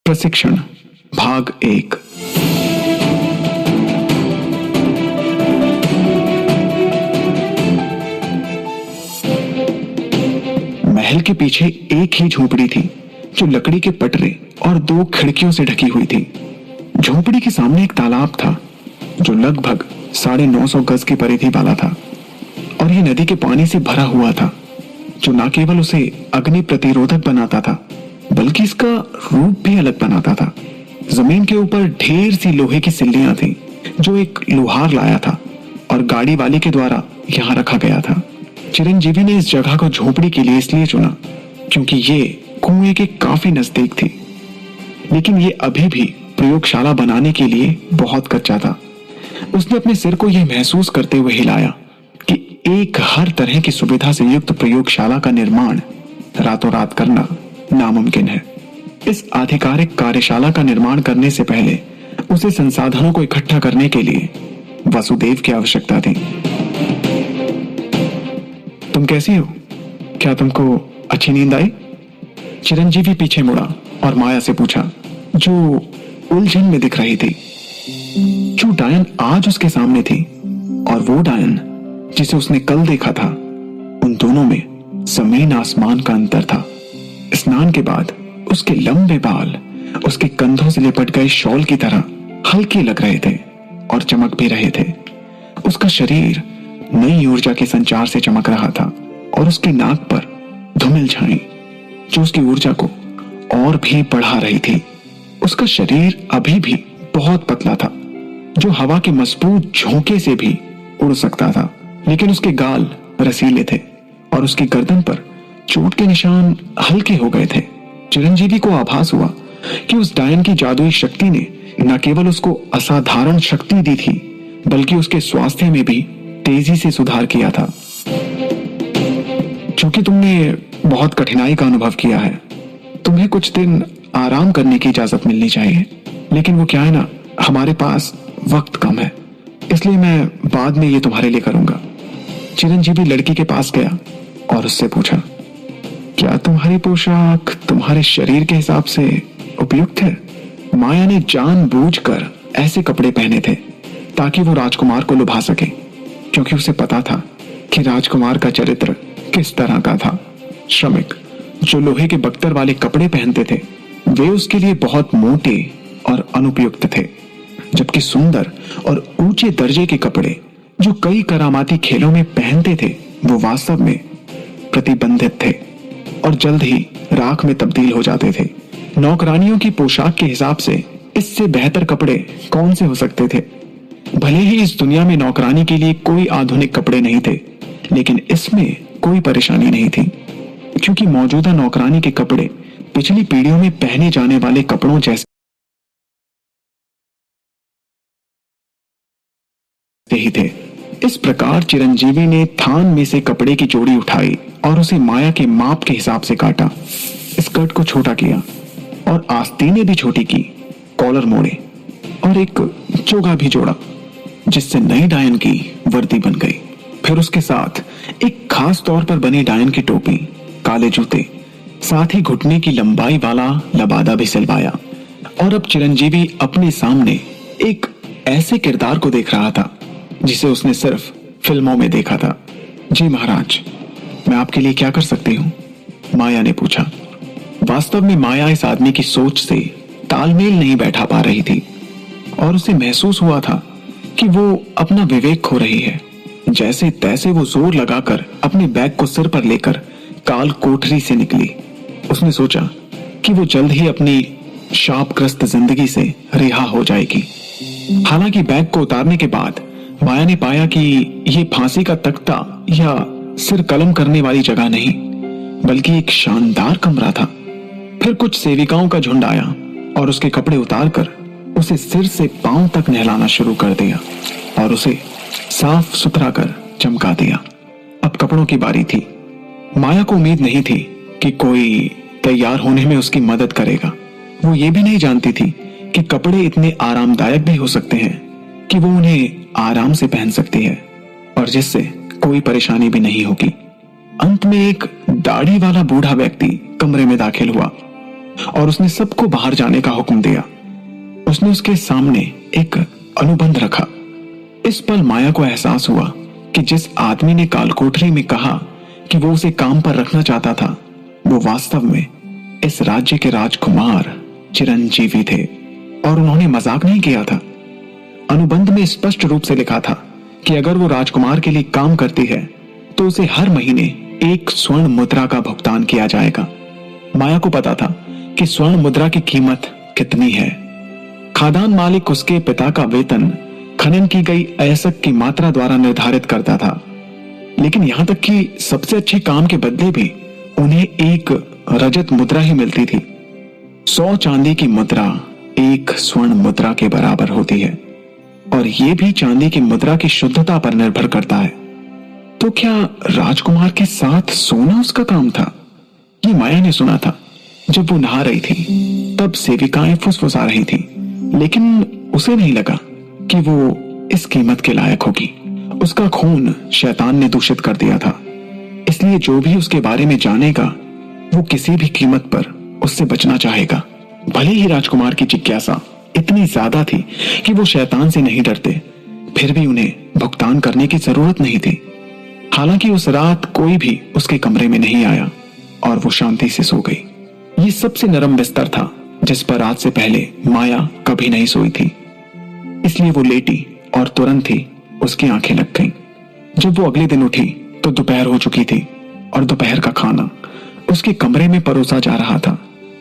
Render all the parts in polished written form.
प्रशिक्षण भाग 1। महल के पीछे एक ही झोपड़ी थी जो लकड़ी के पटरे और 2 खिड़कियों से ढकी हुई थी। झोपड़ी के सामने एक तालाब था जो लगभग 950 गज की परिधि वाला था और ये नदी के पानी से भरा हुआ था, जो न केवल उसे अग्नि प्रतिरोधक बनाता था बल्कि इसका रूप भी अलग बनाता था। जमीन के ऊपर ढेर सी लोहे की सिल्लियां थीं जो एक लोहार लाया था और गाड़ी वाले के द्वारा यहाँ रखा गया था। चिरंजीवी ने इस जगह को झोपड़ी के लिए इसलिए चुना क्योंकि ये कुएं के काफी नजदीक थी, लेकिन ये अभी भी प्रयोगशाला बनाने के लिए बहुत कच्चा था। उसने अपने सिर को यह महसूस करते हुए हिलाया कि एक हर तरह की सुविधा से युक्त प्रयोगशाला का निर्माण रातों रात करना नामुमकिन है। इस आधिकारिक कार्यशाला का निर्माण करने से पहले उसे संसाधनों को इकट्ठा करने के लिए वासुदेव की आवश्यकता थी। तुम कैसी हो? क्या तुमको अच्छी नींद आई? चिरंजीवी पीछे मुड़ा और माया से पूछा, जो उलझन में दिख रही थी। जो डायन आज उसके सामने थी और वो डायन जिसे उसने कल देखा था, उन दोनों में जमीन आसमान का अंतर था। स्नान के बाद उसके लंबे बाल उसके कंधों से लिपट गए शॉल की तरह हल्के लग रहे थे और चमक भी रहे थे। उसका शरीर नई ऊर्जा के संचार से चमक रहा था और उसकी नाक पर धूमिल छाई जो उसकी ऊर्जा को और भी बढ़ा रही थी। उसका शरीर अभी भी बहुत पतला था, जो हवा के मजबूत झोंके से भी उड़ सकता था, लेकिन उसके गाल रसीले थे और उसकी गर्दन पर चोट के निशान हल्के हो गए थे। चिरंजीवी को आभास हुआ कि उस डायन की जादुई शक्ति ने न केवल उसको असाधारण शक्ति दी थी बल्कि उसके स्वास्थ्य में भी तेजी से सुधार किया था। क्योंकि तुमने बहुत कठिनाई का अनुभव किया है, तुम्हें कुछ दिन आराम करने की इजाजत मिलनी चाहिए, लेकिन वो क्या है ना, हमारे पास वक्त कम है, इसलिए मैं बाद में ये तुम्हारे लिए करूंगा। चिरंजीवी लड़की के पास गया और उससे पूछा, क्या तुम्हारी पोशाक तुम्हारे शरीर के हिसाब से उपयुक्त है? माया ने जानबूझकर ऐसे कपड़े पहने थे ताकि वो राजकुमार को लुभा सके, क्योंकि उसे पता था कि राजकुमार का चरित्र किस तरह का था। श्रमिक जो लोहे के बख्तर वाले कपड़े पहनते थे वे उसके लिए बहुत मोटे और अनुपयुक्त थे, जबकि सुंदर और ऊंचे दर्जे के कपड़े जो कई करामाती खेलों में पहनते थे वो वास्तव में प्रतिबंधित थे और जल्द ही राख में तब्दील हो जाते थे। नौकरानियों की पोशाक के हिसाब से इससे बेहतर कपड़े कौन से हो सकते थे? भले ही इस दुनिया में नौकरानी के लिए कोई आधुनिक कपड़े नहीं थे, लेकिन इसमें कोई परेशानी नहीं थी, क्योंकि मौजूदा नौकरानी के कपड़े पिछली पीढ़ियों में पहने जाने वाले कपड़ों जैसे ही थे। इस प्रकार चिरंजीवी ने थान में से कपड़े की जोड़ी उठाई और उसे माया के माप के हिसाब से काटा, स्कर्ट को छोटा किया और आस्तीनें भी छोटी की, कॉलर मोड़े और एक चोगा भी जोड़ा, जिससे नई डायन की वर्दी बन गई। फिर उसके साथ एक खास तौर पर बनी डायन की टोपी, काले जूते, साथ ही घुटने की लंबाई वाला लबादा भी सिलवाया। और अब चिरंजीवी अपने सामने एक ऐसे किरदार को देख रहा था जिसे उसने सिर्फ फिल्मों में देखा था। जी महाराज, मैं आपके लिए क्या कर सकती हूँ? माया ने पूछा। वास्तव में माया इस आदमी की सोच से तालमेल नहीं बैठा पा रही थी और उसे महसूस हुआ था कि वो अपना विवेक खो रही है। जैसे तैसे वो जोर लगाकर अपने बैग को सिर पर लेकर काल कोठरी से निकली। उसने सोचा कि वो जल्द ही अपनी शापग्रस्त जिंदगी से रिहा हो जाएगी। हालांकि बैग को उतारने के बाद माया ने पाया कि ये फांसी का तख्ता या सिर कलम करने वाली जगह नहीं बल्कि एक शानदार कमरा था। फिर कुछ सेविकाओं का झुंड आया और उसके कपड़े उतारकर उसे सिर से पांव तक नहलाना शुरू कर दिया और उसे साफ सुथरा कर चमका दिया। अब कपड़ों की बारी थी। माया को उम्मीद नहीं थी कि कोई तैयार होने में उसकी मदद करेगा। वो ये भी नहीं जानती थी कि कपड़े इतने आरामदायक भी हो सकते हैं कि वो उन्हें आराम से पहन सकती है और जिससे कोई परेशानी भी नहीं होगी। अंत में एक दाढ़ी वाला बूढ़ा व्यक्ति कमरे में दाखिल हुआ और उसने सबको बाहर जाने का हुक्म दिया। उसने उसके सामने एक अनुबंध रखा। इस पल माया को एहसास हुआ कि जिस आदमी ने कालकोठरी में कहा कि वो उसे काम पर रखना चाहता था, वो वास्तव में इस राज्य के राजकुमार चिरंजीवी थे और उन्होंने मजाक नहीं किया था। अनुबंध में स्पष्ट रूप से लिखा था कि अगर वो राजकुमार के लिए काम करती है तो उसे हर महीने 1 स्वर्ण मुद्रा का भुगतान किया जाएगा। माया को पता था कि स्वर्ण मुद्रा की कीमत कितनी है। खादान मालिक उसके पिता का वेतन खनन की गई अयस्क की मात्रा द्वारा निर्धारित करता था, लेकिन यहां तक कि सबसे अच्छे काम के बदले भी उन्हें 1 रजत मुद्रा ही मिलती थी। 100 चांदी की मुद्रा 1 स्वर्ण मुद्रा के बराबर होती है, और यह भी चांदी की मुद्रा की शुद्धता पर निर्भर करता है। तो क्या राजकुमार के साथ सोना उसका काम था? ये माया ने सुना था। जब वो नहा रही थी तब सेविकाएं फुसफुसा रही थी, लेकिन उसे नहीं लगा कि वो इस कीमत के लायक होगी। उसका खून शैतान ने दूषित कर दिया था, इसलिए जो भी उसके बारे में जानेगा वो किसी भी कीमत पर उससे बचना चाहेगा। भले ही राजकुमार की जिज्ञासा इतनी ज्यादा थी कि वो शैतान से नहीं डरते, फिर भी उन्हें भुगतान करने की जरूरत नहीं थी। हालांकि उस रात कोई भी उसके कमरे में नहीं आया और वो शांति से सो गई। ये सबसे नरम बिस्तर था जिस पर आज से पहले माया कभी नहीं सोई थी, इसलिए वो लेटी और तुरंत ही उसकी आंखें लग गईं। जब वो अगले दिन उठी तो दोपहर हो चुकी थी और दोपहर का खाना उसके कमरे में परोसा जा रहा था,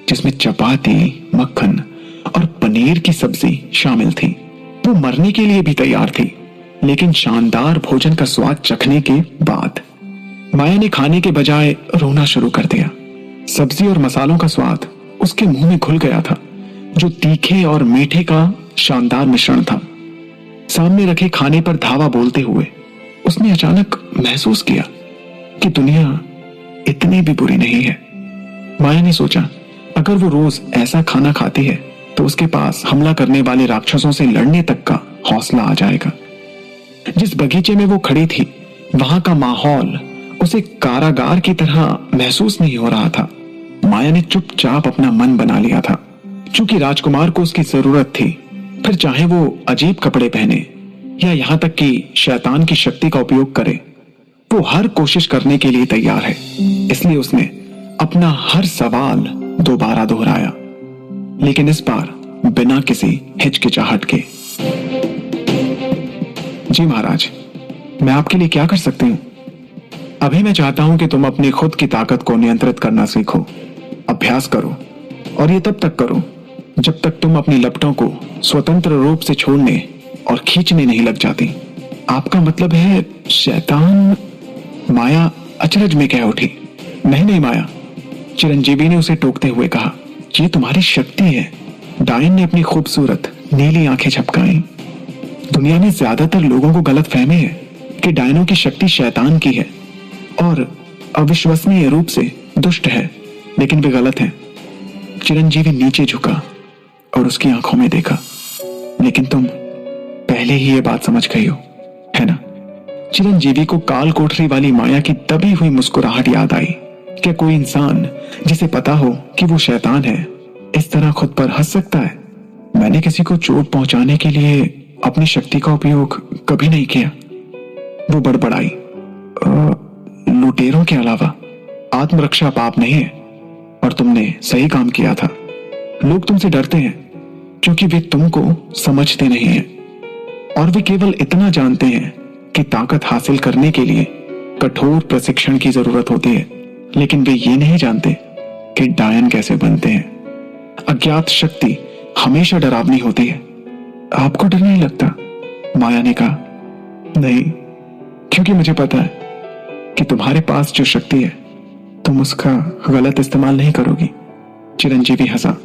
जिसमें चपाती, मक्खन और पनीर की सब्जी शामिल थी। वो मरने के लिए भी तैयार थी, लेकिन शानदार भोजन का स्वाद चखने के बाद माया ने खाने के बजाय रोना शुरू कर दिया। सब्जी और मसालों का स्वाद उसके मुंह में घुल गया था, जो तीखे और मीठे का शानदार मिश्रण था। सामने रखे खाने पर धावा बोलते हुए उसने अचानक महसूस किया कि दुनिया इतनी भी बुरी नहीं है। माया ने सोचा, अगर वो रोज ऐसा खाना खाती है तो उसके पास हमला करने वाले राक्षसों से लड़ने तक का हौसला आ जाएगा। जिस बगीचे में वो खड़ी थी वहां का माहौल उसे कारागार की तरह महसूस नहीं हो रहा था। माया ने चुपचाप अपना मन बना लिया था। चूंकि राजकुमार को उसकी जरूरत थी, फिर चाहे वो अजीब कपड़े पहने या यहां तक कि शैतान की शक्ति का उपयोग करे, वो हर कोशिश करने के लिए तैयार है। इसलिए उसने अपना हर सवाल दोबारा दोहराया, लेकिन इस बार बिना किसी हिचकिचाहट के। जी महाराज, मैं आपके लिए क्या कर सकती हूँ? अभी मैं चाहता हूं कि तुम अपनी खुद की ताकत को नियंत्रित करना सीखो। अभ्यास करो, और ये तब तक करो जब तक तुम अपनी लपटों को स्वतंत्र रूप से छोड़ने और खींचने नहीं लग जाती। आपका मतलब है शैतान? माया अचरज में कह उठी। नहीं नहीं माया, चिरंजीवी ने उसे टोकते हुए कहा, ये तुम्हारी शक्ति है। डायन ने अपनी खूबसूरत नीली आंखें झपकाई। दुनिया में ज्यादातर लोगों को गलत फहमी है कि डायनों की शक्ति शैतान की है और अविश्वसनीय रूप से दुष्ट है, लेकिन वे गलत हैं। चिरंजीवी नीचे झुका और उसकी आंखों में देखा। लेकिन तुम पहले ही ये बात समझ गई हो, है ना? चिरंजीवी को काल कोठरी वाली माया की दबी हुई मुस्कुराहट याद आई। क्या कोई इंसान जिसे पता हो कि वो शैतान है इस तरह खुद पर हंस सकता है? मैंने किसी को चोट पहुंचाने के लिए अपनी शक्ति का उपयोग कभी नहीं किया। वो बड़बड़ाई, लुटेरों के अलावा आत्मरक्षा पाप नहीं है, और तुमने सही काम किया था। लोग तुमसे डरते हैं क्योंकि वे तुमको समझते नहीं हैं, और वे केवल इतना जानते हैं कि ताकत हासिल करने के लिए कठोर प्रशिक्षण की जरूरत होती है, लेकिन वे ये नहीं जानते कि डायन कैसे बनते हैं। अज्ञात शक्ति हमेशा डरावनी होती है। आपको डर नहीं लगता? माया ने कहा। नहीं, क्योंकि मुझे पता है कि तुम्हारे पास जो शक्ति है तुम उसका गलत इस्तेमाल नहीं करोगी। चिरंजीवी हंसा।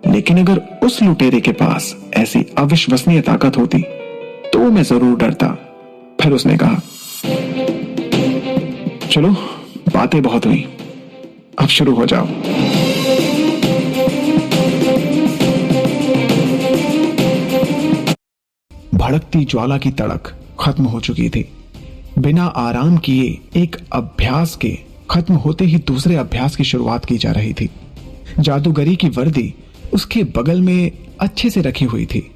लेकिन अगर उस लुटेरे के पास ऐसी अविश्वसनीय ताकत होती तो मैं जरूर डरता। फिर उसने कहा, चलो बातें बहुत हुई, अब शुरू हो जाओ। भड़कती ज्वाला की तड़क खत्म हो चुकी थी। बिना आराम किए एक अभ्यास के खत्म होते ही दूसरे अभ्यास की शुरुआत की जा रही थी। जादूगरी की वर्दी उसके बगल में अच्छे से रखी हुई थी।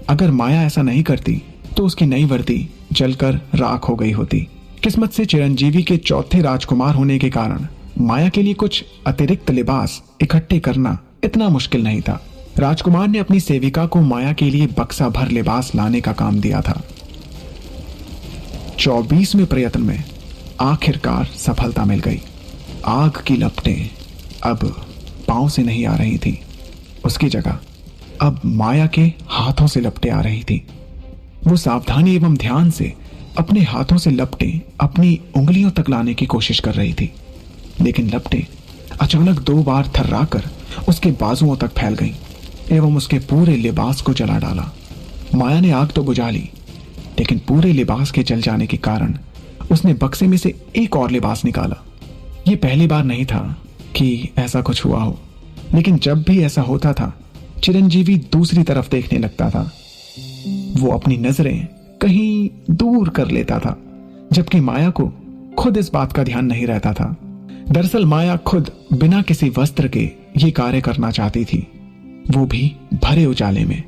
अगर माया ऐसा नहीं करती तो उसकी नई वर्दी जलकर राख हो गई होती। किस्मत से चिरंजीवी के चौथे राजकुमार होने के कारण माया के लिए कुछ अतिरिक्त लिबास इकट्ठे करना इतना मुश्किल नहीं था। राजकुमार ने अपनी सेविका को माया के लिए बक्सा भर लिबास लाने का काम दिया था। 24वें प्रयत्न में आखिरकार सफलता मिल गई। आग की लपटें अब पांव से नहीं आ रही थी, उसकी जगह अब माया के हाथों से लपटें आ रही थी। वो सावधानी एवं ध्यान से अपने हाथों से लपटें अपनी उंगलियों तक लाने की कोशिश कर रही थी, लेकिन लपटें अचानक 2 बार थर्राकर उसके बाजुओं तक फैल गईं एवं उसके पूरे लिबास को जला डाला। माया ने आग तो बुझा ली, लेकिन पूरे लिबास के जल जाने के कारण उसने बक्से में से एक और लिबास निकाला। ये पहली बार नहीं था कि ऐसा कुछ हुआ हो, लेकिन जब भी ऐसा होता था चिरंजीवी दूसरी तरफ देखने लगता था। वो अपनी नजरें कहीं दूर कर लेता था, जबकि माया को खुद इस बात का ध्यान नहीं रहता था। दरअसल माया खुद बिना किसी वस्त्र के ये कार्य करना चाहती थी, वो भी भरे उजाले में,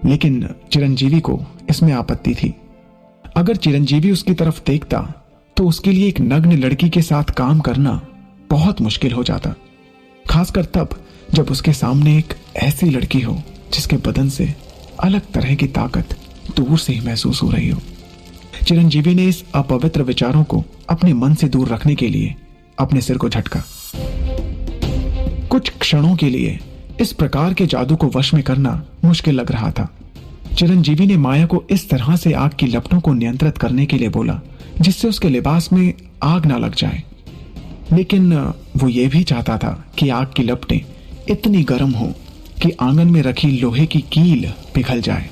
लेकिन चिरंजीवी को इसमें आपत्ति थी। अगर चिरंजीवी उसकी तरफ देखता तो उसके लिए एक नग्न लड़की के साथ काम करना बहुत मुश्किल हो जाता, खासकर तब जब उसके सामने एक ऐसी लड़की हो जिसके बदन से अलग तरह की ताकत दूर से ही महसूस हो रही हो। चिरंजीवी ने इस अपवित्र विचारों को अपने मन से दूर रखने के लिए अपने सिर को झटका। कुछ क्षणों के लिए इस प्रकार के जादू को वश में करना मुश्किल लग रहा था। चिरंजीवी ने माया को इस तरह से आग की लपटों को नियंत्रित करने के लिए बोला जिससे उसके लिबास में आग ना लग जाए, लेकिन वो ये भी चाहता था कि आग की लपटें इतनी गर्म हो कि आंगन में रखी लोहे की कील पिघल जाए।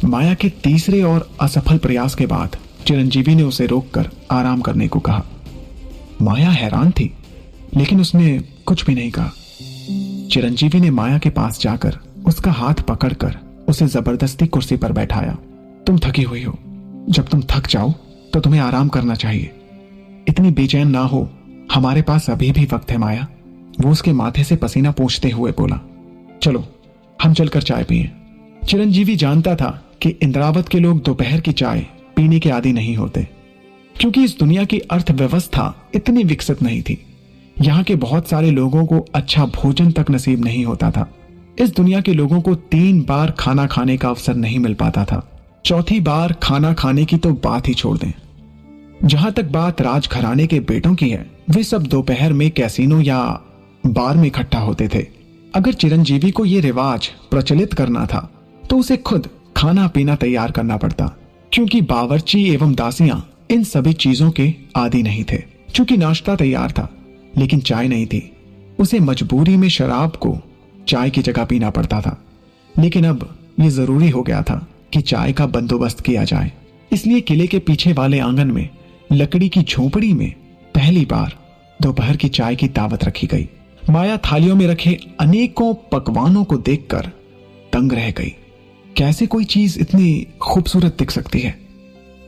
माया के तीसरे और असफल प्रयास के बाद चिरंजीवी ने उसे रोककर आराम करने को कहा। माया हैरान थी, लेकिन उसने कुछ भी नहीं कहा। चिरंजीवी ने माया के पास जाकर उसका हाथ पकड़कर उसे जबरदस्ती कुर्सी पर बैठाया। तुम थकी हुई हो, जब तुम थक जाओ तो तुम्हें आराम करना चाहिए। इतनी बेचैन ना हो, हमारे पास अभी भी वक्त है माया। वो उसके माथे से पसीना पोंछते हुए बोला। चलो हम चलकर चाय पिए। चिरंजीवी जानता था कि इंद्रावत के लोग दोपहर की चाय पीने के आदी नहीं होते, क्योंकि इस दुनिया की अर्थव्यवस्था इतनी विकसित नहीं थी। यहाँ के बहुत सारे लोगों को अच्छा भोजन तक नसीब नहीं होता था। इस दुनिया के लोगों को 3 बार खाना खाने का अवसर नहीं मिल पाता था। चौथी बार खाना खाने की तो बात ही छोड़ दें। जहां तक बात राजघराने के बेटों की है, वे सब दोपहर में कैसीनो या बार में इकट्ठा होते थे। अगर चिरंजीवी को यह रिवाज प्रचलित करना था तो उसे खुद खाना पीना तैयार करना पड़ता, क्योंकि बावर्ची एवं दासियां इन सभी चीजों के आदी नहीं थे। चूंकि नाश्ता तैयार था लेकिन चाय नहीं थी, उसे मजबूरी में शराब को चाय की जगह पीना पड़ता था। लेकिन अब यह जरूरी हो गया था कि चाय का बंदोबस्त किया जाए, इसलिए किले के पीछे वाले आंगन में लकड़ी की झोपड़ी में पहली बार दोपहर की चाय की दावत रखी गई। माया थालियों में रखे अनेकों पकवानों को देखकर दंग रह गई। कैसे कोई चीज इतनी खूबसूरत दिख सकती है?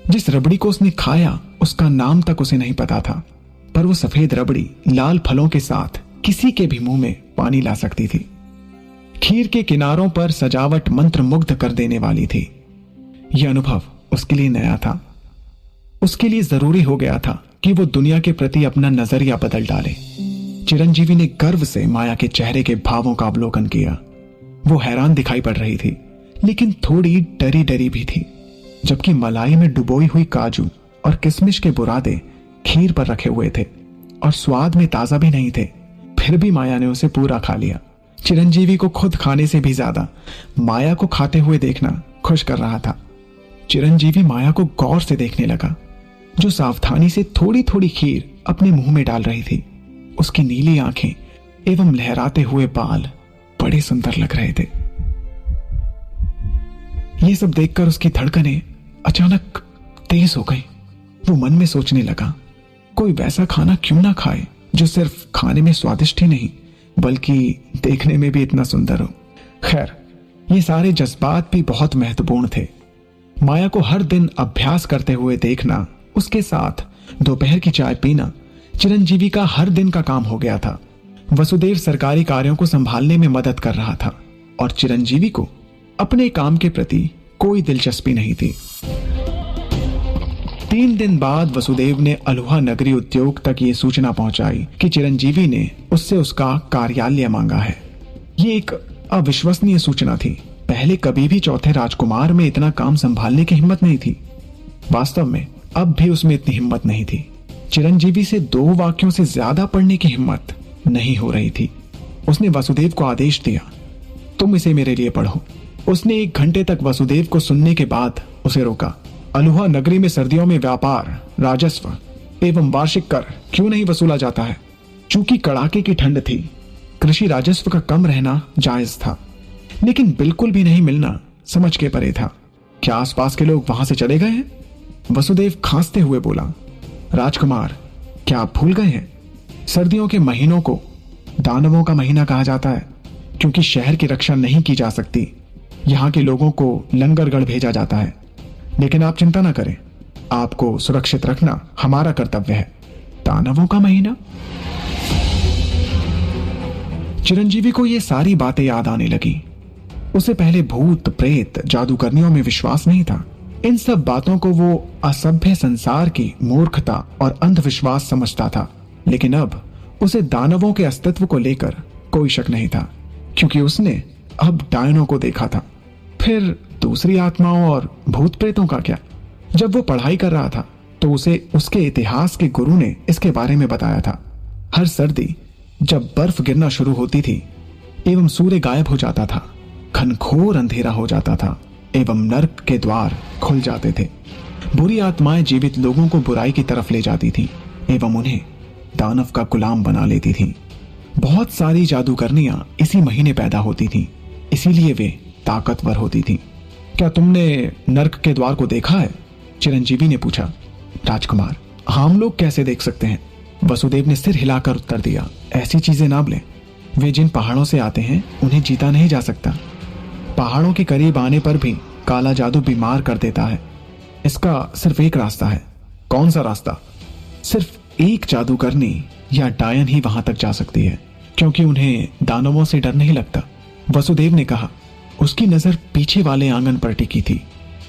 जिस रबड़ी को उसने खाया उसका नाम तक उसे नहीं पता था, पर वो सफेद रबड़ी लाल फलों के साथ किसी के भी मुंह में पानी ला सकती थी। खीर के किनारों पर सजावट मंत्र मुग्ध कर देने वाली थी। यह अनुभव उसके लिए नया था। उसके लिए जरूरी हो गया था कि वो दुनिया के प्रति अपना नजरिया बदल डाले। चिरंजीवी ने गर्व से माया के चेहरे के भावों का अवलोकन किया। वो हैरान दिखाई पड़ रही थी, लेकिन थोड़ी डरी डरी भी थी। जबकि मलाई में डुबोई हुई काजू और किशमिश के बुरादे खीर पर रखे हुए थे और स्वाद में ताजा भी नहीं थे, फिर भी माया ने उसे पूरा खा लिया। चिरंजीवी को खुद खाने से भी ज्यादा माया को खाते हुए देखना खुश कर रहा था। चिरंजीवी माया को गौर से देखने लगा, जो सावधानी से थोड़ी थोड़ी खीर अपने मुंह में डाल रही थी। उसकी नीली आंखें एवं लहराते हुए बाल बड़े सुंदर लग रहे थे। ये सब देखकर उसकी धड़कनें अचानक तेज हो गई। वो मन में सोचने लगा, कोई वैसा खाना क्यों ना खाए जो सिर्फ खाने में स्वादिष्ट ही नहीं बल्कि देखने में भी इतना सुंदर हो। खैर, ये सारे जज्बात भी बहुत महत्वपूर्ण थे। माया को हर दिन अभ्यास करते हुए देखना, उसके साथ दोपहर की चाय पीना चिरंजीवी का हर दिन का काम हो गया था। वसुदेव सरकारी कार्यों को संभालने में मदद कर रहा था और चिरंजीवी को अपने काम के प्रति कोई दिलचस्पी नहीं थी। 3 दिन बाद वसुदेव ने अलुहा नगरी उद्योग तक ये सूचना पहुंचाई कि चिरंजीवी ने उससे उसका कार्यालय मांगा है। ये एक अविश्वसनीय सूचना थी। पहले कभी भी चौथे राजकुमार में इतना काम संभालने की हिम्मत नहीं थी। वास्तव में अब भी उसमें इतनी हिम्मत नहीं थी। चिरंजीवी से 2 वाक्यों से ज्यादा पढ़ने की हिम्मत नहीं हो रही थी। उसने वसुदेव को आदेश दिया, तुम इसे मेरे लिए पढ़ो। उसने 1 घंटे तक वसुदेव को सुनने के बाद उसे रोका। अलुहा नगरी में सर्दियों में व्यापार, राजस्व एवं वार्षिक कर क्यों नहीं वसूला जाता है? चूंकि कड़ाके की ठंड थी, कृषि राजस्व का कम रहना जायज था, लेकिन बिल्कुल भी नहीं मिलना समझ के परे था। क्या आसपास के लोग वहां से चले गए हैं? वसुदेव खांसते हुए बोला, राजकुमार, क्या आप भूल गए हैं? सर्दियों के महीनों को दानवों का महीना कहा जाता है, क्योंकि शहर की रक्षा नहीं की जा सकती। यहाँ के लोगों को लंगरगढ़ भेजा जाता है। लेकिन आप चिंता ना करें, आपको सुरक्षित रखना हमारा कर्तव्य है। दानवों का महीना? चिरंजीवी को ये सारी बातें याद आने लगी। उसे पहले भूत, प्रेत, जादूगरनियों में विश्वास नहीं था। इन सब बातों को वो असभ्य संसार की मूर्खता और अंधविश्वास समझता था। लेकिन अब उसे दानवों के अस्तित्व को लेकर कोई शक नहीं था, क्योंकि उसने अब डायनों को देखा था। फिर दूसरी आत्माओं और भूत प्रेतों का क्या? जब वो पढ़ाई कर रहा था तो उसे उसके इतिहास के गुरु ने इसके बारे में बताया था। हर सर्दी जब बर्फ गिरना शुरू होती थी एवं सूर्य गायब हो जाता था, घनघोर अंधेरा हो जाता था एवं नर्क के द्वार खुल जाते थे। बुरी आत्माएं जीवित लोगों को बुराई की तरफ ले जाती थीं एवं उन्हें दानव का गुलाम बना लेती थीं। बहुत सारी जादूगरनियां इसी महीने पैदा होती थीं, इसीलिए वे ताकतवर होती थीं। क्या तुमने नर्क के द्वार को देखा है? चिरंजीवी ने पूछा। राजकुमार, हम लोग कैसे देख सकते हैं? वसुदेव ने सिर हिलाकर उत्तर दिया, ऐसी चीजें ना बोलें। वे जिन पहाड़ों से आते हैं उन्हें जीता नहीं जा सकता। पहाड़ों के करीब आने पर भी काला जादू बीमार कर देता है। इसका सिर्फ एक रास्ता है। कौन सा रास्ता? सिर्फ एक जादूगरनी या डायन ही वहां तक जा सकती है, क्योंकि उन्हें दानवों से डर नहीं लगता। वसुदेव ने कहा। उसकी नजर पीछे वाले आंगन पर टिकी थी।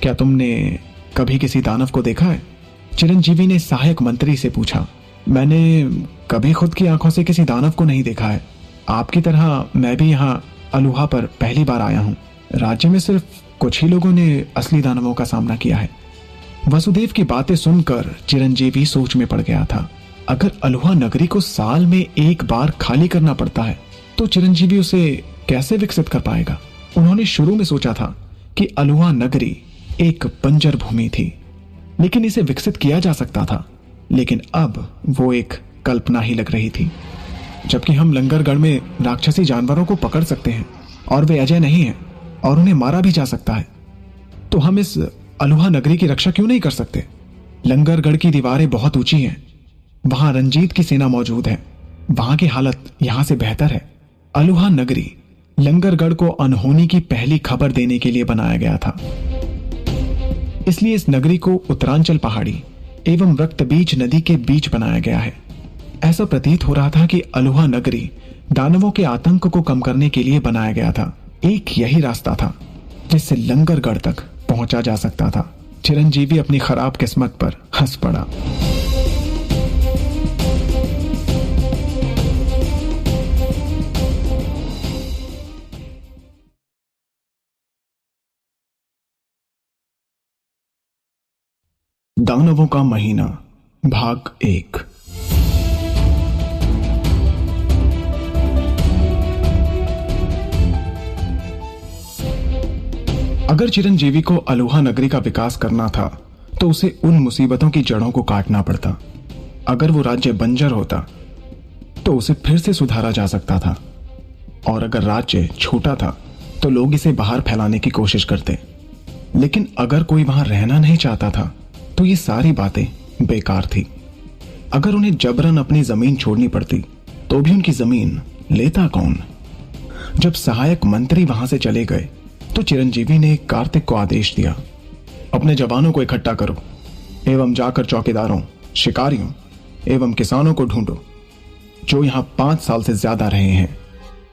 क्या तुमने कभी किसी दानव को देखा है? चिरंजीवी ने सहायक मंत्री से पूछा। मैंने कभी खुद की आंखों से किसी दानव को नहीं देखा है। आपकी तरह मैं भी यहाँ अलुहा पर पहली बार आया हूँ। राज्य में सिर्फ कुछ ही लोगों ने असली दानवों का सामना किया है। वसुदेव की बातें सुनकर चिरंजीवी सोच में पड़ गया था। अगर अलुहा नगरी को साल में 1 बार खाली करना पड़ता है तो चिरंजीवी उसे कैसे विकसित कर पाएगा? उन्होंने शुरू में सोचा था कि अलुहा नगरी एक बंजर भूमि थी, लेकिन इसे विकसित किया जा सकता था। लेकिन अब वो एक कल्पना ही लग रही थी। जबकि हम लंगरगढ़ में राक्षसी जानवरों को पकड़ सकते हैं और वे अजय नहीं हैं और उन्हें मारा भी जा सकता है, तो हम इस अलुहा नगरी की रक्षा क्यों नहीं कर सकते? लंगरगढ़ की दीवारें बहुत ऊंची हैं। वहां रंजीत की सेना मौजूद है। वहां की हालत यहां से बेहतर है। अलुहा नगरी लंगरगढ़ को अनहोनी की पहली खबर देने के लिए बनाया गया था। इसलिए इस नगरी को उत्तरांचल पहाड़ी एवं रक्तबीज नदी के बीच बनाया गया है। ऐसा प्रतीत हो रहा था कि अलुहा नगरी दानवों के आतंक को कम करने के लिए बनाया गया था। एक यही रास्ता था जिससे लंगरगढ़ तक पहुंचा जा सकता था। चिरंजीवी अपनी खराब किस्मत पर हंस पड़ा। दानवों का महीना भाग 1। अगर चिरंजीवी को अलुहा नगरी का विकास करना था तो उसे उन मुसीबतों की जड़ों को काटना पड़ता। अगर वो राज्य बंजर होता तो उसे फिर से सुधारा जा सकता था, और अगर राज्य छोटा था तो लोग इसे बाहर फैलाने की कोशिश करते। लेकिन अगर कोई वहां रहना नहीं चाहता था तो ये सारी बातें बेकार थी। अगर उन्हें जबरन अपनी जमीन छोड़नी पड़ती तो भी उनकी जमीन लेता कौन? जब सहायक मंत्री वहां से चले गए तो चिरंजीवी ने कार्तिक को आदेश दिया, अपने जवानों को इकट्ठा करो एवं जाकर चौकीदारों, शिकारियों एवं किसानों को ढूंढो। जो यहां 5 साल से ज्यादा रहे हैं।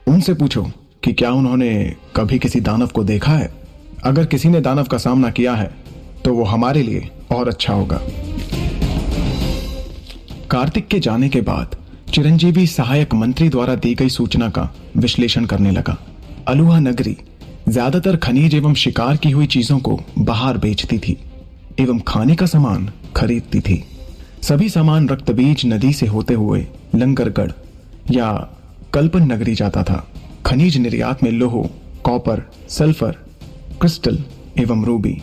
उनसे पूछो कि क्या उन्होंने कभी किसी दानव को देखा है। अगर किसी ने दानव का सामना किया है तो वो हमारे लिए और अच्छा होगा। कार्तिक के जाने के बाद चिरंजीवी सहायक मंत्री द्वारा दी गई सूचना का विश्लेषण करने लगा। अलुहा नगरी ज्यादातर खनिज एवं शिकार की हुई चीजों को बाहर बेचती थी एवं खाने का सामान खरीदती थी। सभी सामान रक्तबीज नदी से होते हुए लंगरगढ़ या कल्पन नगरी जाता था। खनिज निर्यात में लोह, कॉपर, सल्फर, क्रिस्टल एवं रूबी,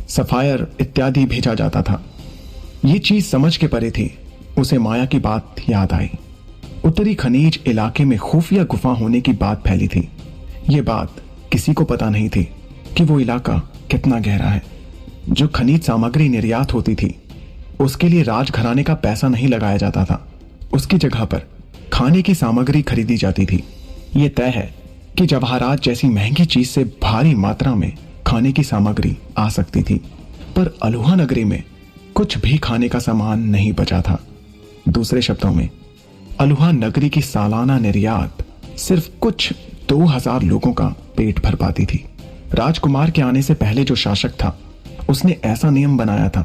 सफायर इत्यादि भेजा जाता था। ये चीज समझ के परे थी। उसे माया की बात याद आई। उत्तरी खनिज इलाके में खुफिया गुफा होने की बात फैली थी। ये बात किसी को पता नहीं थी कि वो इलाका कितना गहरा है। जो खनिज सामग्री निर्यात होती थी उसके लिए राजघराने का पैसा नहीं लगाया जाता था। उसकी जगह पर खाने की सामग्री खरीदी जाती थी। ये तय है कि जवाहरात जैसी महंगी चीज से भारी मात्रा में खाने की सामग्री आ सकती थी, पर अलुहा नगरी में कुछ भी खाने का सामान नहीं बचा था। दूसरे शब्दों में अलुहा नगरी की सालाना निर्यात सिर्फ कुछ 2000 लोगों का पेट भर पाती थी। राजकुमार के आने से पहले जो शासक था उसने ऐसा नियम बनाया था।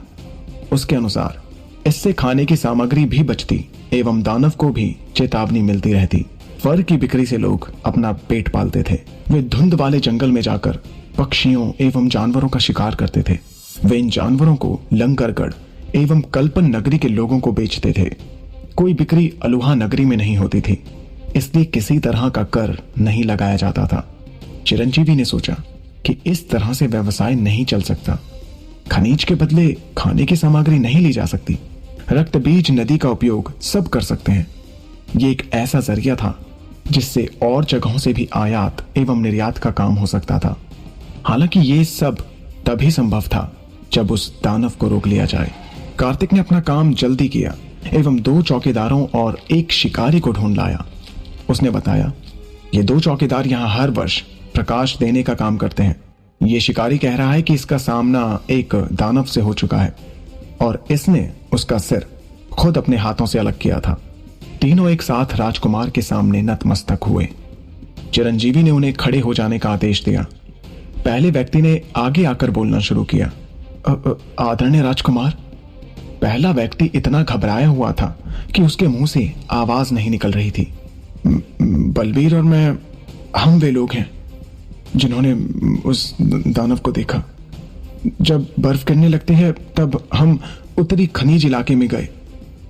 उसके अनुसार इससे खाने की सामग्री भी बचती एवं दानव को भी चेतावनी मिलती रहती। फर की बिक्री से लोग अपना पेट पालते थे। वे धुंध वाले जंगल में जाकर पक्षियों एवं जानवरों का शिकार करते थे। वे इन जानवरों को लंगरगढ़ एवं कल्पन नगरी के लोगों को बेचते थे। कोई बिक्री अलुहा नगरी में नहीं होती थी, इसलिए किसी तरह का कर नहीं लगाया जाता था। चिरंजीवी ने सोचा कि इस तरह से व्यवसाय नहीं चल सकता। खनिज के बदले खाने की सामग्री नहीं ली जा सकती। रक्तबीज नदी का उपयोग सब कर सकते हैं। ये एक ऐसा जरिया था जिससे और जगहों से भी आयात एवं निर्यात का काम हो सकता था। हालांकि ये सब तभी संभव था जब उस दानव को रोक लिया जाए। कार्तिक ने अपना काम जल्दी किया एवं 2 चौकीदारों और 1 शिकारी को ढूंढ लाया। उसने बताया, ये 2 चौकीदार यहाँ हर वर्ष प्रकाश देने का काम करते हैं। ये शिकारी कह रहा है कि इसका सामना एक दानव से हो चुका है और इसने उसका सिर खुद अपने हाथों से अलग किया था। तीनों एक साथ राजकुमार के सामने नतमस्तक हुए। चिरंजीवी ने उन्हें खड़े हो जाने का आदेश दिया। पहले व्यक्ति ने आगे आकर बोलना शुरू किया। आदरणीय राजकुमार। पहला व्यक्ति इतना घबराया हुआ था कि उसके मुंह से आवाज नहीं निकल रही थी। बलबीर और मैं, हम वे लोग हैं जिन्होंने उस दानव को देखा। जब बर्फ गिरने लगती है तब हम उत्तरी खनिज इलाके में गए।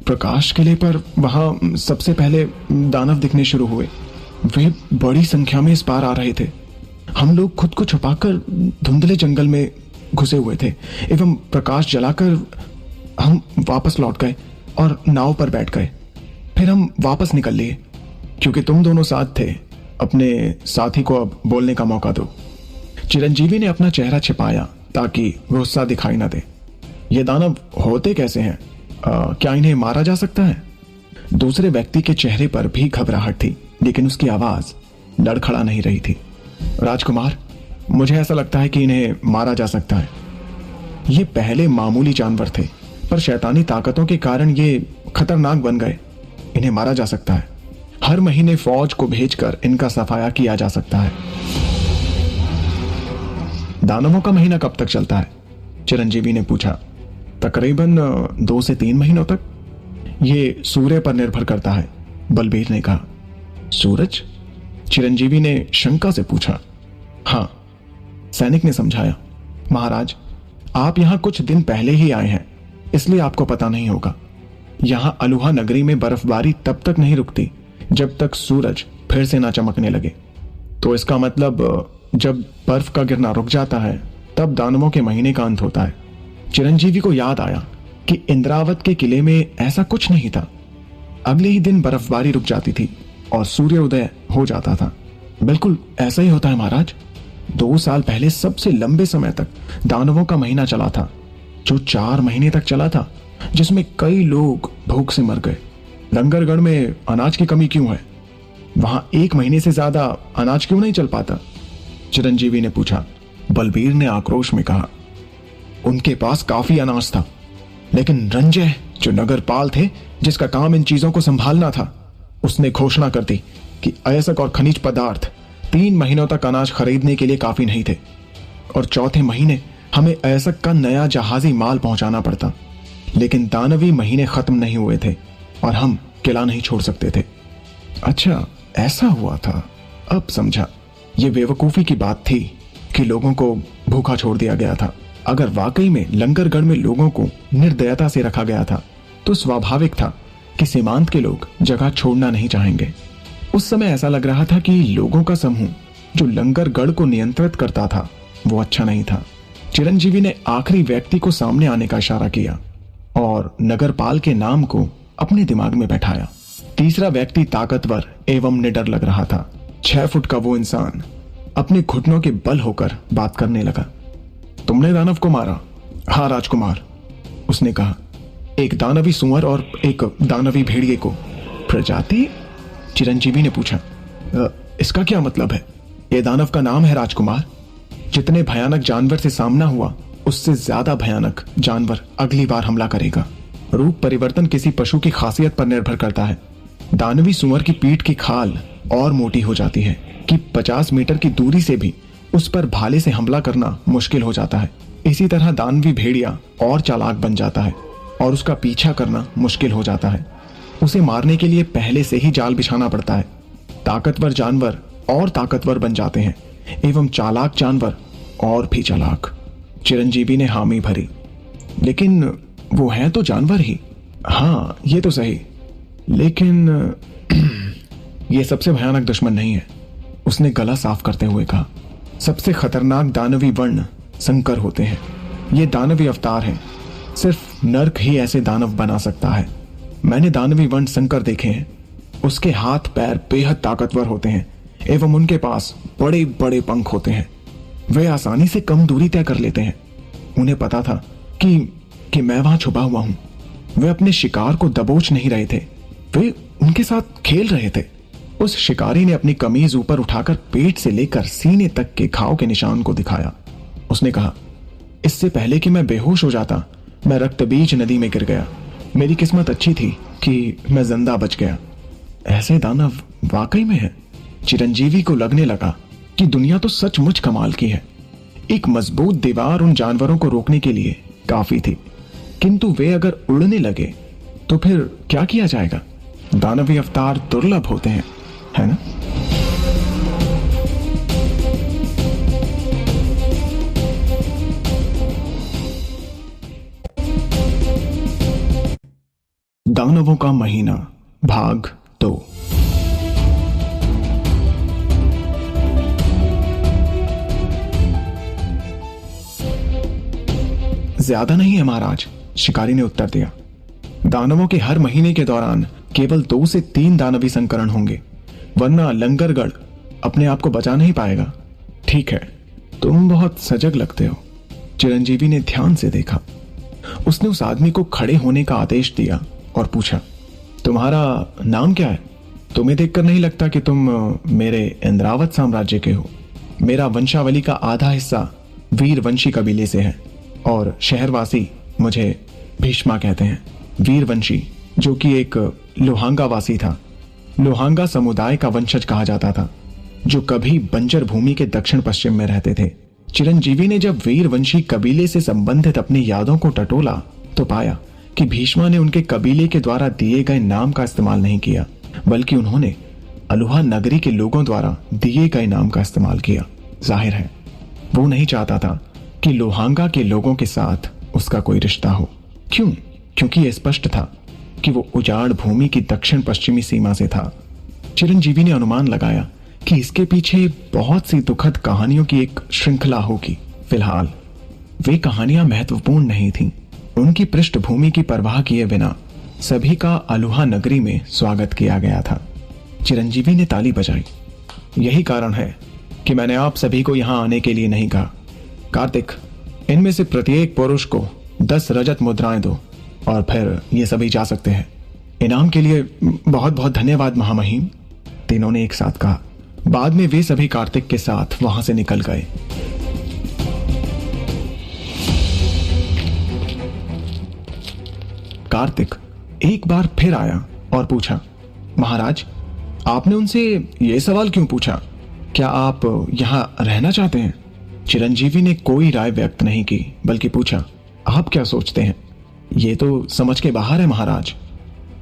प्रकाश किले पर वहां सबसे पहले दानव दिखने शुरू हुए। वे बड़ी संख्या में इस पार आ रहे थे। हम लोग खुद को छुपाकर धुंधले जंगल में घुसे हुए थे एवं प्रकाश जलाकर हम वापस लौट गए और नाव पर बैठ गए। फिर हम वापस निकल लिए। क्योंकि तुम दोनों साथ थे, अपने साथी को अब बोलने का मौका दो। चिरंजीवी ने अपना चेहरा छिपाया ताकि गुस्सा दिखाई न दे। ये दानव होते कैसे हैं? क्या इन्हें मारा जा सकता है? दूसरे व्यक्ति के चेहरे पर भी घबराहट थी, लेकिन उसकी आवाज लड़खड़ा नहीं रही थी। राजकुमार, मुझे ऐसा लगता है कि इन्हें मारा जा सकता है। ये पहले मामूली जानवर थे, पर शैतानी ताकतों के कारण ये खतरनाक बन गए। इन्हें मारा जा सकता है। हर महीने फौज को भेजकर इनका सफाया किया जा सकता है। दानवों का महीना कब तक चलता है? चिरंजीवी ने पूछा। तकरीबन 2 से 3 महीनों तक। ये सूर्य पर निर्भर करता है, बलबीर ने कहा। सूरज? चिरंजीवी ने शंका से पूछा। हाँ, सैनिक ने समझाया। महाराज, आप यहां कुछ दिन पहले ही आए हैं, इसलिए आपको पता नहीं होगा। यहां अलुहा नगरी में बर्फबारी तब तक नहीं रुकती जब तक सूरज फिर से ना चमकने लगे। तो इसका मतलब जब बर्फ का गिरना रुक जाता है तब दानवों के महीने का अंत होता है। चिरंजीवी को याद आया कि इंद्रावत के किले में ऐसा कुछ नहीं था। अगले ही दिन बर्फबारी रुक जाती थी और सूर्योदय हो जाता था। बिल्कुल ऐसा ही होता है महाराज। 2 साल पहले सबसे लंबे समय तक दानवों का महीना चला था, जो 4 महीने तक चला था, जिसमें कई लोग भूख से मर गए। लंगरगढ़ में अनाज की कमी क्यों है? वहां 1 महीने से ज्यादा अनाज क्यों नहीं चल पाता? चिरंजीवी ने पूछा। बलबीर ने आक्रोश में कहा, उनके पास काफी अनाज था, लेकिन रंजय जो नगरपाल थे, जिसका काम इन चीजों को संभालना था, उसने घोषणा कर दी कि अयस्क और खनिज पदार्थ 3 महीनों तक अनाज खरीदने के लिए काफी नहीं थे और चौथे महीने हमें अयस्क का नया जहाजी माल पहुंचाना पड़ता। लेकिन दानवी महीने खत्म नहीं हुए थे और हम किला नहीं छोड़ सकते थे। अच्छा, ऐसा हुआ था। अब समझा। ये बेवकूफी की बात थी कि लोगों को भूखा छोड़ दिया गया था। अगर वाकई में लंगरगढ़ में लोगों को निर्दयता से रखा गया था तो स्वाभाविक था कि सीमांत के लोग जगह छोड़ना नहीं चाहेंगे। उस समय ऐसा लग रहा था कि लोगों का समूह जो लंगरगढ़ को नियंत्रित करता था वो अच्छा नहीं था। चिरंजीवी ने आखिरी व्यक्ति को सामने आने का इशारा किया और नगरपाल के नाम को अपने दिमाग में बैठाया। तीसरा व्यक्ति ताकतवर एवं निडर लग रहा था। 6 फुट का वो इंसान अपने घुटनों के बल होकर बात करने लगा। तुमने दानव को मारा? हाँ राजकुमार, उसने कहा। एक दानवी सुअर और एक दानवी भेड़िए को। प्रजाति? चिरंजीवी ने पूछा। इसका क्या मतलब है? यह दानव का नाम है राजकुमार। जितने भयानक जानवर से सामना हुआ उससे ज्यादा भयानक जानवर अगली बार हमला करेगा। रूप परिवर्तन किसी पशु की खासियत पर निर्भर करता है। दानवी सुअर की पीठ की खाल और मोटी हो जाती है कि 50 मीटर की दूरी से भी उस पर भाले से हमला करना मुश्किल हो जाता है। इसी तरह दानवी भेड़िया और चालाक बन जाता है और उसका पीछा करना मुश्किल हो जाता है। उसे मारने के लिए पहले से ही जाल बिछाना पड़ता है। ताकतवर जानवर और ताकतवर बन जाते हैं एवं चालाक जानवर और भी चालाक। चिरंजीवी ने हामी भरी। लेकिन वो है तो जानवर ही। हाँ, ये तो सही, लेकिन ये सबसे भयानक दुश्मन नहीं है, उसने गला साफ करते हुए कहा। सबसे खतरनाक दानवी वर्ण संकर होते हैं। ये दानवी अवतार हैं। सिर्फ नर्क ही ऐसे दानव बना सकता है। मैंने दानवी वर्ण संकर देखे हैं। उसके हाथ पैर बेहद ताकतवर होते हैं एवं उनके पास बड़े बड़े पंख होते हैं। वे आसानी से कम दूरी तय कर लेते हैं। उन्हें पता था कि मैं वहां छुपा हुआ हूं। वे अपने शिकार को दबोच नहीं रहे थे, वे उनके साथ खेल रहे थे। उस शिकारी ने अपनी कमीज ऊपर उठाकर पेट से लेकर सीने तक के घाव के निशान को दिखाया। उसने कहा, इससे पहले कि मैं बेहोश हो जाता मैं रक्तबीज नदी में गिर गया। मेरी किस्मत अच्छी थी कि मैं जिंदा बच गया। ऐसे दानव वाकई में है। चिरंजीवी को लगने लगा कि दुनिया तो सचमुच कमाल की है। एक मजबूत दीवार उन जानवरों को रोकने के लिए काफी थी, किंतु वे अगर उड़ने लगे तो फिर क्या किया जाएगा? दानवी अवतार दुर्लभ होते हैं, है ना? दानवों का महीना भाग 2। ज्यादा नहीं है महाराज, शिकारी ने उत्तर दिया। दानवों के हर महीने के दौरान केवल 2 से 3 दानवी संकरण होंगे, वरना लंगरगढ़ अपने आप को बचा नहीं पाएगा। ठीक है, तुम बहुत सजग लगते हो। चिरंजीवी ने ध्यान से देखा। उसने उस आदमी को खड़े होने का आदेश दिया और पूछा, तुम्हारा नाम क्या है? तुम्हें देखकर नहीं लगता कि तुम मेरे इंद्रावत साम्राज्य के हो। मेरा वंशावली का आधा हिस्सा वीरवंशी कबीले से है और शहरवासी मुझे भीष्मा कहते हैं। वीरवंशी जो कि एक लोहांगा वासी था। लोहांगा समुदाय का वंशज कहा जाता था जो कभी बंजर भूमि के दक्षिण पश्चिम में रहते थे। चिरंजीवी ने जब वीरवंशी कबीले से संबंधित अपनी यादों को टटोला तो पाया कि भीष्मा ने उनके कबीले के द्वारा दिए गए नाम का इस्तेमाल नहीं किया, बल्कि उन्होंने अलुहा नगरी के लोगों द्वारा दिए गए नाम का इस्तेमाल किया। जाहिर है वो नहीं चाहता था कि लोहांगा के लोगों के साथ उसका कोई रिश्ता हो। क्यों? क्योंकि यह स्पष्ट था कि वो उजाड़ भूमि की दक्षिण पश्चिमी सीमा से था। चिरंजीवी ने अनुमान लगाया कि इसके पीछे बहुत सी दुखद कहानियों की एक श्रृंखला होगी। फिलहाल वे कहानियां महत्वपूर्ण नहीं थीं। उनकी पृष्ठभूमि की परवाह किए बिना सभी का अलुहा नगरी में स्वागत किया गया था। चिरंजीवी ने ताली बजाई। यही कारण है कि मैंने आप सभी को यहां आने के लिए नहीं कहा। कार्तिक, इनमें से प्रत्येक पुरुष को 10 रजत मुद्राएं दो और फिर ये सभी जा सकते हैं। इनाम के लिए बहुत बहुत धन्यवाद महामहिम, तीनों ने एक साथ कहा। बाद में वे सभी कार्तिक के साथ वहां से निकल गए। कार्तिक एक बार फिर आया और पूछा, महाराज आपने उनसे ये सवाल क्यों पूछा? क्या आप यहां रहना चाहते हैं? चिरंजीवी ने कोई राय व्यक्त नहीं की, बल्कि पूछा, आप क्या सोचते हैं? ये तो समझ के बाहर है महाराज।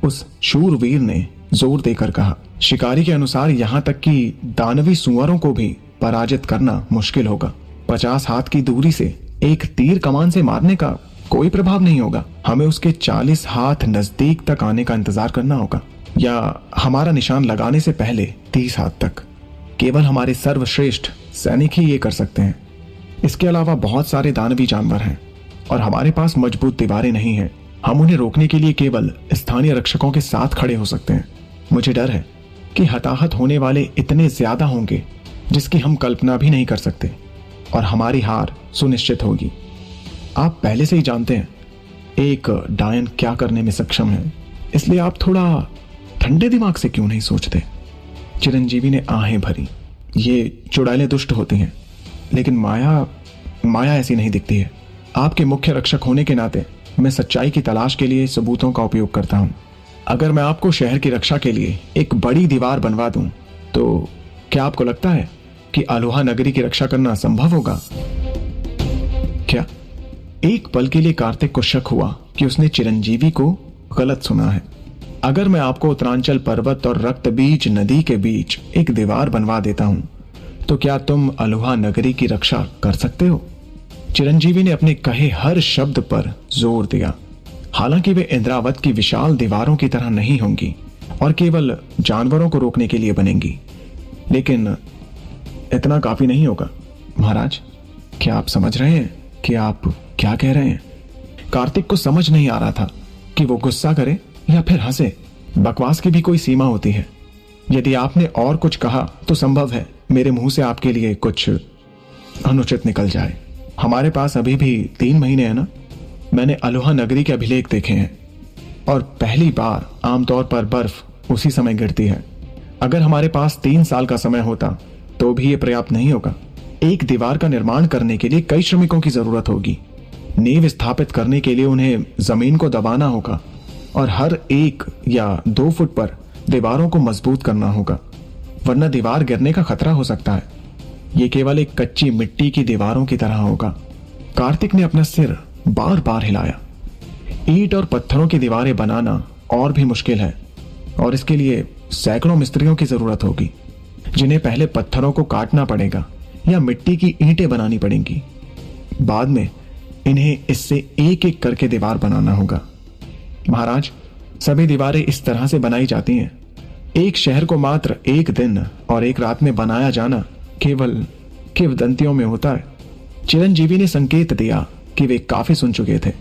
उस शूरवीर ने जोर देकर कहा। शिकारी के अनुसार यहां तक कि दानवी सुअरों को भी पराजित करना मुश्किल होगा। 50 हाथ की दूरी से एक तीर कमान से मारने का कोई प्रभाव नहीं होगा। हमें उसके 40 हाथ नजदीक तक आने का इंतजार करना होगा, या हमारा निशान लगाने से पहले 30 हाथ तक। केवल हमारे सर्वश्रेष्ठ सैनिक ही ये कर सकते हैं। इसके अलावा बहुत सारे दानवी जानवर हैं और हमारे पास मजबूत दीवारें नहीं हैं। हम उन्हें रोकने के लिए केवल स्थानीय रक्षकों के साथ खड़े हो सकते हैं। मुझे डर है कि हताहत होने वाले इतने ज्यादा होंगे जिसकी हम कल्पना भी नहीं कर सकते, और हमारी हार सुनिश्चित होगी। आप पहले से ही जानते हैं एक डायन क्या करने में सक्षम है, इसलिए आप थोड़ा ठंडे दिमाग से क्यों नहीं सोचते? चिरंजीवी ने आहें भरी। ये चुड़ैलें दुष्ट होती हैं, लेकिन माया ऐसी नहीं दिखती है। आपके मुख्य रक्षक होने के नाते मैं सच्चाई की तलाश के लिए सबूतों का उपयोग करता हूं। अगर मैं आपको शहर की रक्षा के लिए एक बड़ी दीवार बनवा दूं, तो क्या आपको लगता है कि अलोहा नगरी की रक्षा करना संभव होगा? क्या? एक पल के लिए कार्तिक को शक हुआ कि उसने चिरंजीवी को गलत सुना है। अगर मैं आपको उत्तरांचल पर्वत और रक्तबीज नदी के बीच एक दीवार बनवा देता हूं, तो क्या तुम अलोहा नगरी की रक्षा कर सकते हो? चिरंजीवी ने अपने कहे हर शब्द पर जोर दिया। हालांकि वे इंद्रावत की विशाल दीवारों की तरह नहीं होंगी और केवल जानवरों को रोकने के लिए बनेंगी, लेकिन इतना काफी नहीं होगा। महाराज, क्या आप समझ रहे हैं कि आप क्या कह रहे हैं? कार्तिक को समझ नहीं आ रहा था कि वो गुस्सा करे या फिर हंसे। बकवास की भी कोई सीमा होती है। यदि आपने और कुछ कहा तो संभव है मेरे मुंह से आपके लिए कुछ अनुचित निकल जाए। हमारे पास अभी भी 3 महीने हैं ना? मैंने अलोहा नगरी के अभिलेख देखे हैं और पहली बार आमतौर पर बर्फ उसी समय गिरती है। अगर हमारे पास 3 साल का समय होता तो भी यह पर्याप्त नहीं होगा। एक दीवार का निर्माण करने के लिए कई श्रमिकों की जरूरत होगी। नींव स्थापित करने के लिए उन्हें जमीन को दबाना होगा और हर 1 या 2 फुट पर दीवारों को मजबूत करना होगा, वरना दीवार गिरने का खतरा हो सकता है। यह केवल एक कच्ची मिट्टी की दीवारों की तरह होगा। कार्तिक ने अपना सिर बार बार हिलाया। ईंट और पत्थरों की दीवारें बनाना और भी मुश्किल है, और इसके लिए सैकड़ों मिस्त्रियों की जरूरत होगी, जिन्हें पहले पत्थरों को काटना पड़ेगा या मिट्टी की ईंटें बनानी पड़ेंगी। बाद में इन्हें इससे एक एक करके दीवार बनाना होगा। महाराज, सभी दीवारें इस तरह से बनाई जाती हैं। एक शहर को मात्र 1 दिन और 1 रात में बनाया जाना केवल किंवदंतियों में होता है। चिरंजीवी ने संकेत दिया कि वे काफी सुन चुके थे।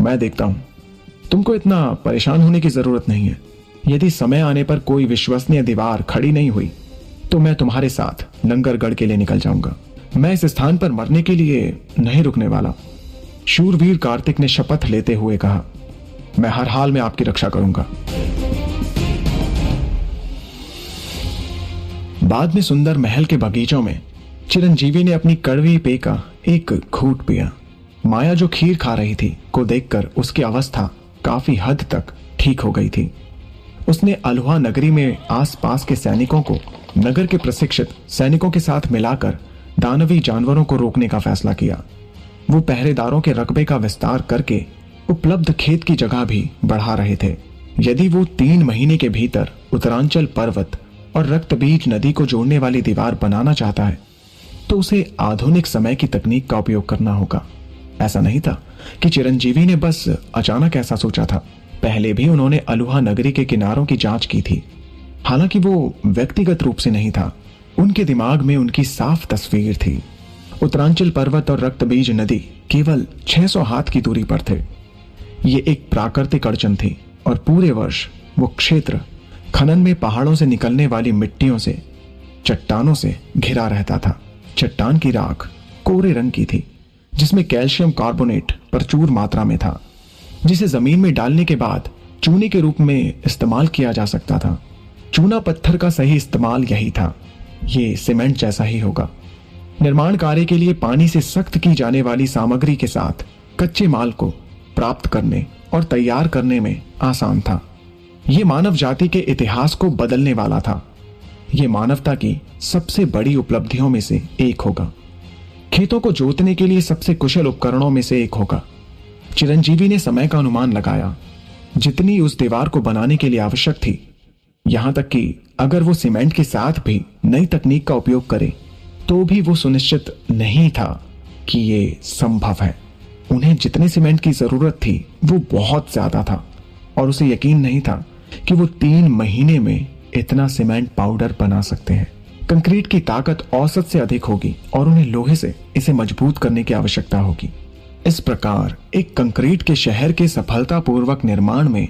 मैं देखता हूं, तुमको इतना परेशान होने की जरूरत नहीं है। यदि समय आने पर कोई विश्वसनीय दीवार खड़ी नहीं हुई तो मैं तुम्हारे साथ लंगरगढ़ के लिए निकल जाऊंगा। मैं इस स्थान पर मरने के लिए नहीं रुकने वाला। शूरवीर कार्तिक ने शपथ लेते हुए कहा, मैं हर हाल में आपकी रक्षा करूंगा। बाद में सुंदर महल के बगीचों में चिरंजीवी ने अपनी कड़वी पेय का एक घूंट पिया। माया जो खीर खा रही थी को देखकर उसकी अवस्था काफी हद तक ठीक हो गई थी। उसने अलोहा नगरी में आसपास के सैनिकों को नगर के प्रशिक्षित सैनिकों के साथ मिलाकर दानवी जानवरों को रोकने का फैसला किया। वो पहरेदारों के रकबे का विस्तार करके उपलब्ध खेत की जगह भी बढ़ा रहे थे। यदि वो 3 महीने के भीतर उत्तरांचल पर्वत और रक्तबीज नदी को जोड़ने वाली दीवार बनाना चाहता है तो उसे आधुनिक समय की तकनीक का उपयोग करना होगा। ऐसा नहीं था कि चिरंजीवी ने बस अचानक ऐसा सोचा था। पहले भी उन्होंने अलोहा नगरी के किनारों की जांच की थी। हालांकि वो व्यक्तिगत रूप से नहीं था, उनके दिमाग में उनकी साफ तस्वीर थी। उत्तरांचल पर्वत और रक्तबीज नदी केवल 600 हाथ की दूरी पर थे। ये एक प्राकृतिक अड़चन थी और पूरे वर्ष वो क्षेत्र खनन में पहाड़ों से निकलने वाली मिट्टियों से, चट्टानों से घिरा रहता था। चट्टान की राख कोरे रंग की थी, जिसमें कैल्शियम कार्बोनेट प्रचुर मात्रा में था, जिसे जमीन में डालने के बाद चूने के रूप में इस्तेमाल किया जा सकता था। चूना पत्थर का सही इस्तेमाल यही था। ये सीमेंट जैसा ही होगा। निर्माण कार्य के लिए पानी से सख्त की जाने वाली सामग्री के साथ कच्चे माल को प्राप्त करने और तैयार करने में आसान था। ये मानव जाति के इतिहास को बदलने वाला था। ये मानवता की सबसे बड़ी उपलब्धियों में से एक होगा। खेतों को जोतने के लिए सबसे कुशल उपकरणों में से एक होगा। चिरंजीवी ने समय का अनुमान लगाया, जितनी उस दीवार को बनाने के लिए आवश्यक थी। यहां तक कि अगर वो सीमेंट के साथ भी नई तकनीक का उपयोग करे तो भी वो सुनिश्चित नहीं था कि ये संभव है। उन्हें जितने सीमेंट की जरूरत थी वो बहुत ज्यादा था और उसे यकीन नहीं था कि वो 3 महीने में इतना सीमेंट पाउडर बना सकते हैं। कंक्रीट की ताकत औसत से अधिक होगी और उन्हें लोहे से इसे मजबूत करने की आवश्यकता होगी। इस प्रकार एक कंक्रीट के शहर के सफलतापूर्वक निर्माण में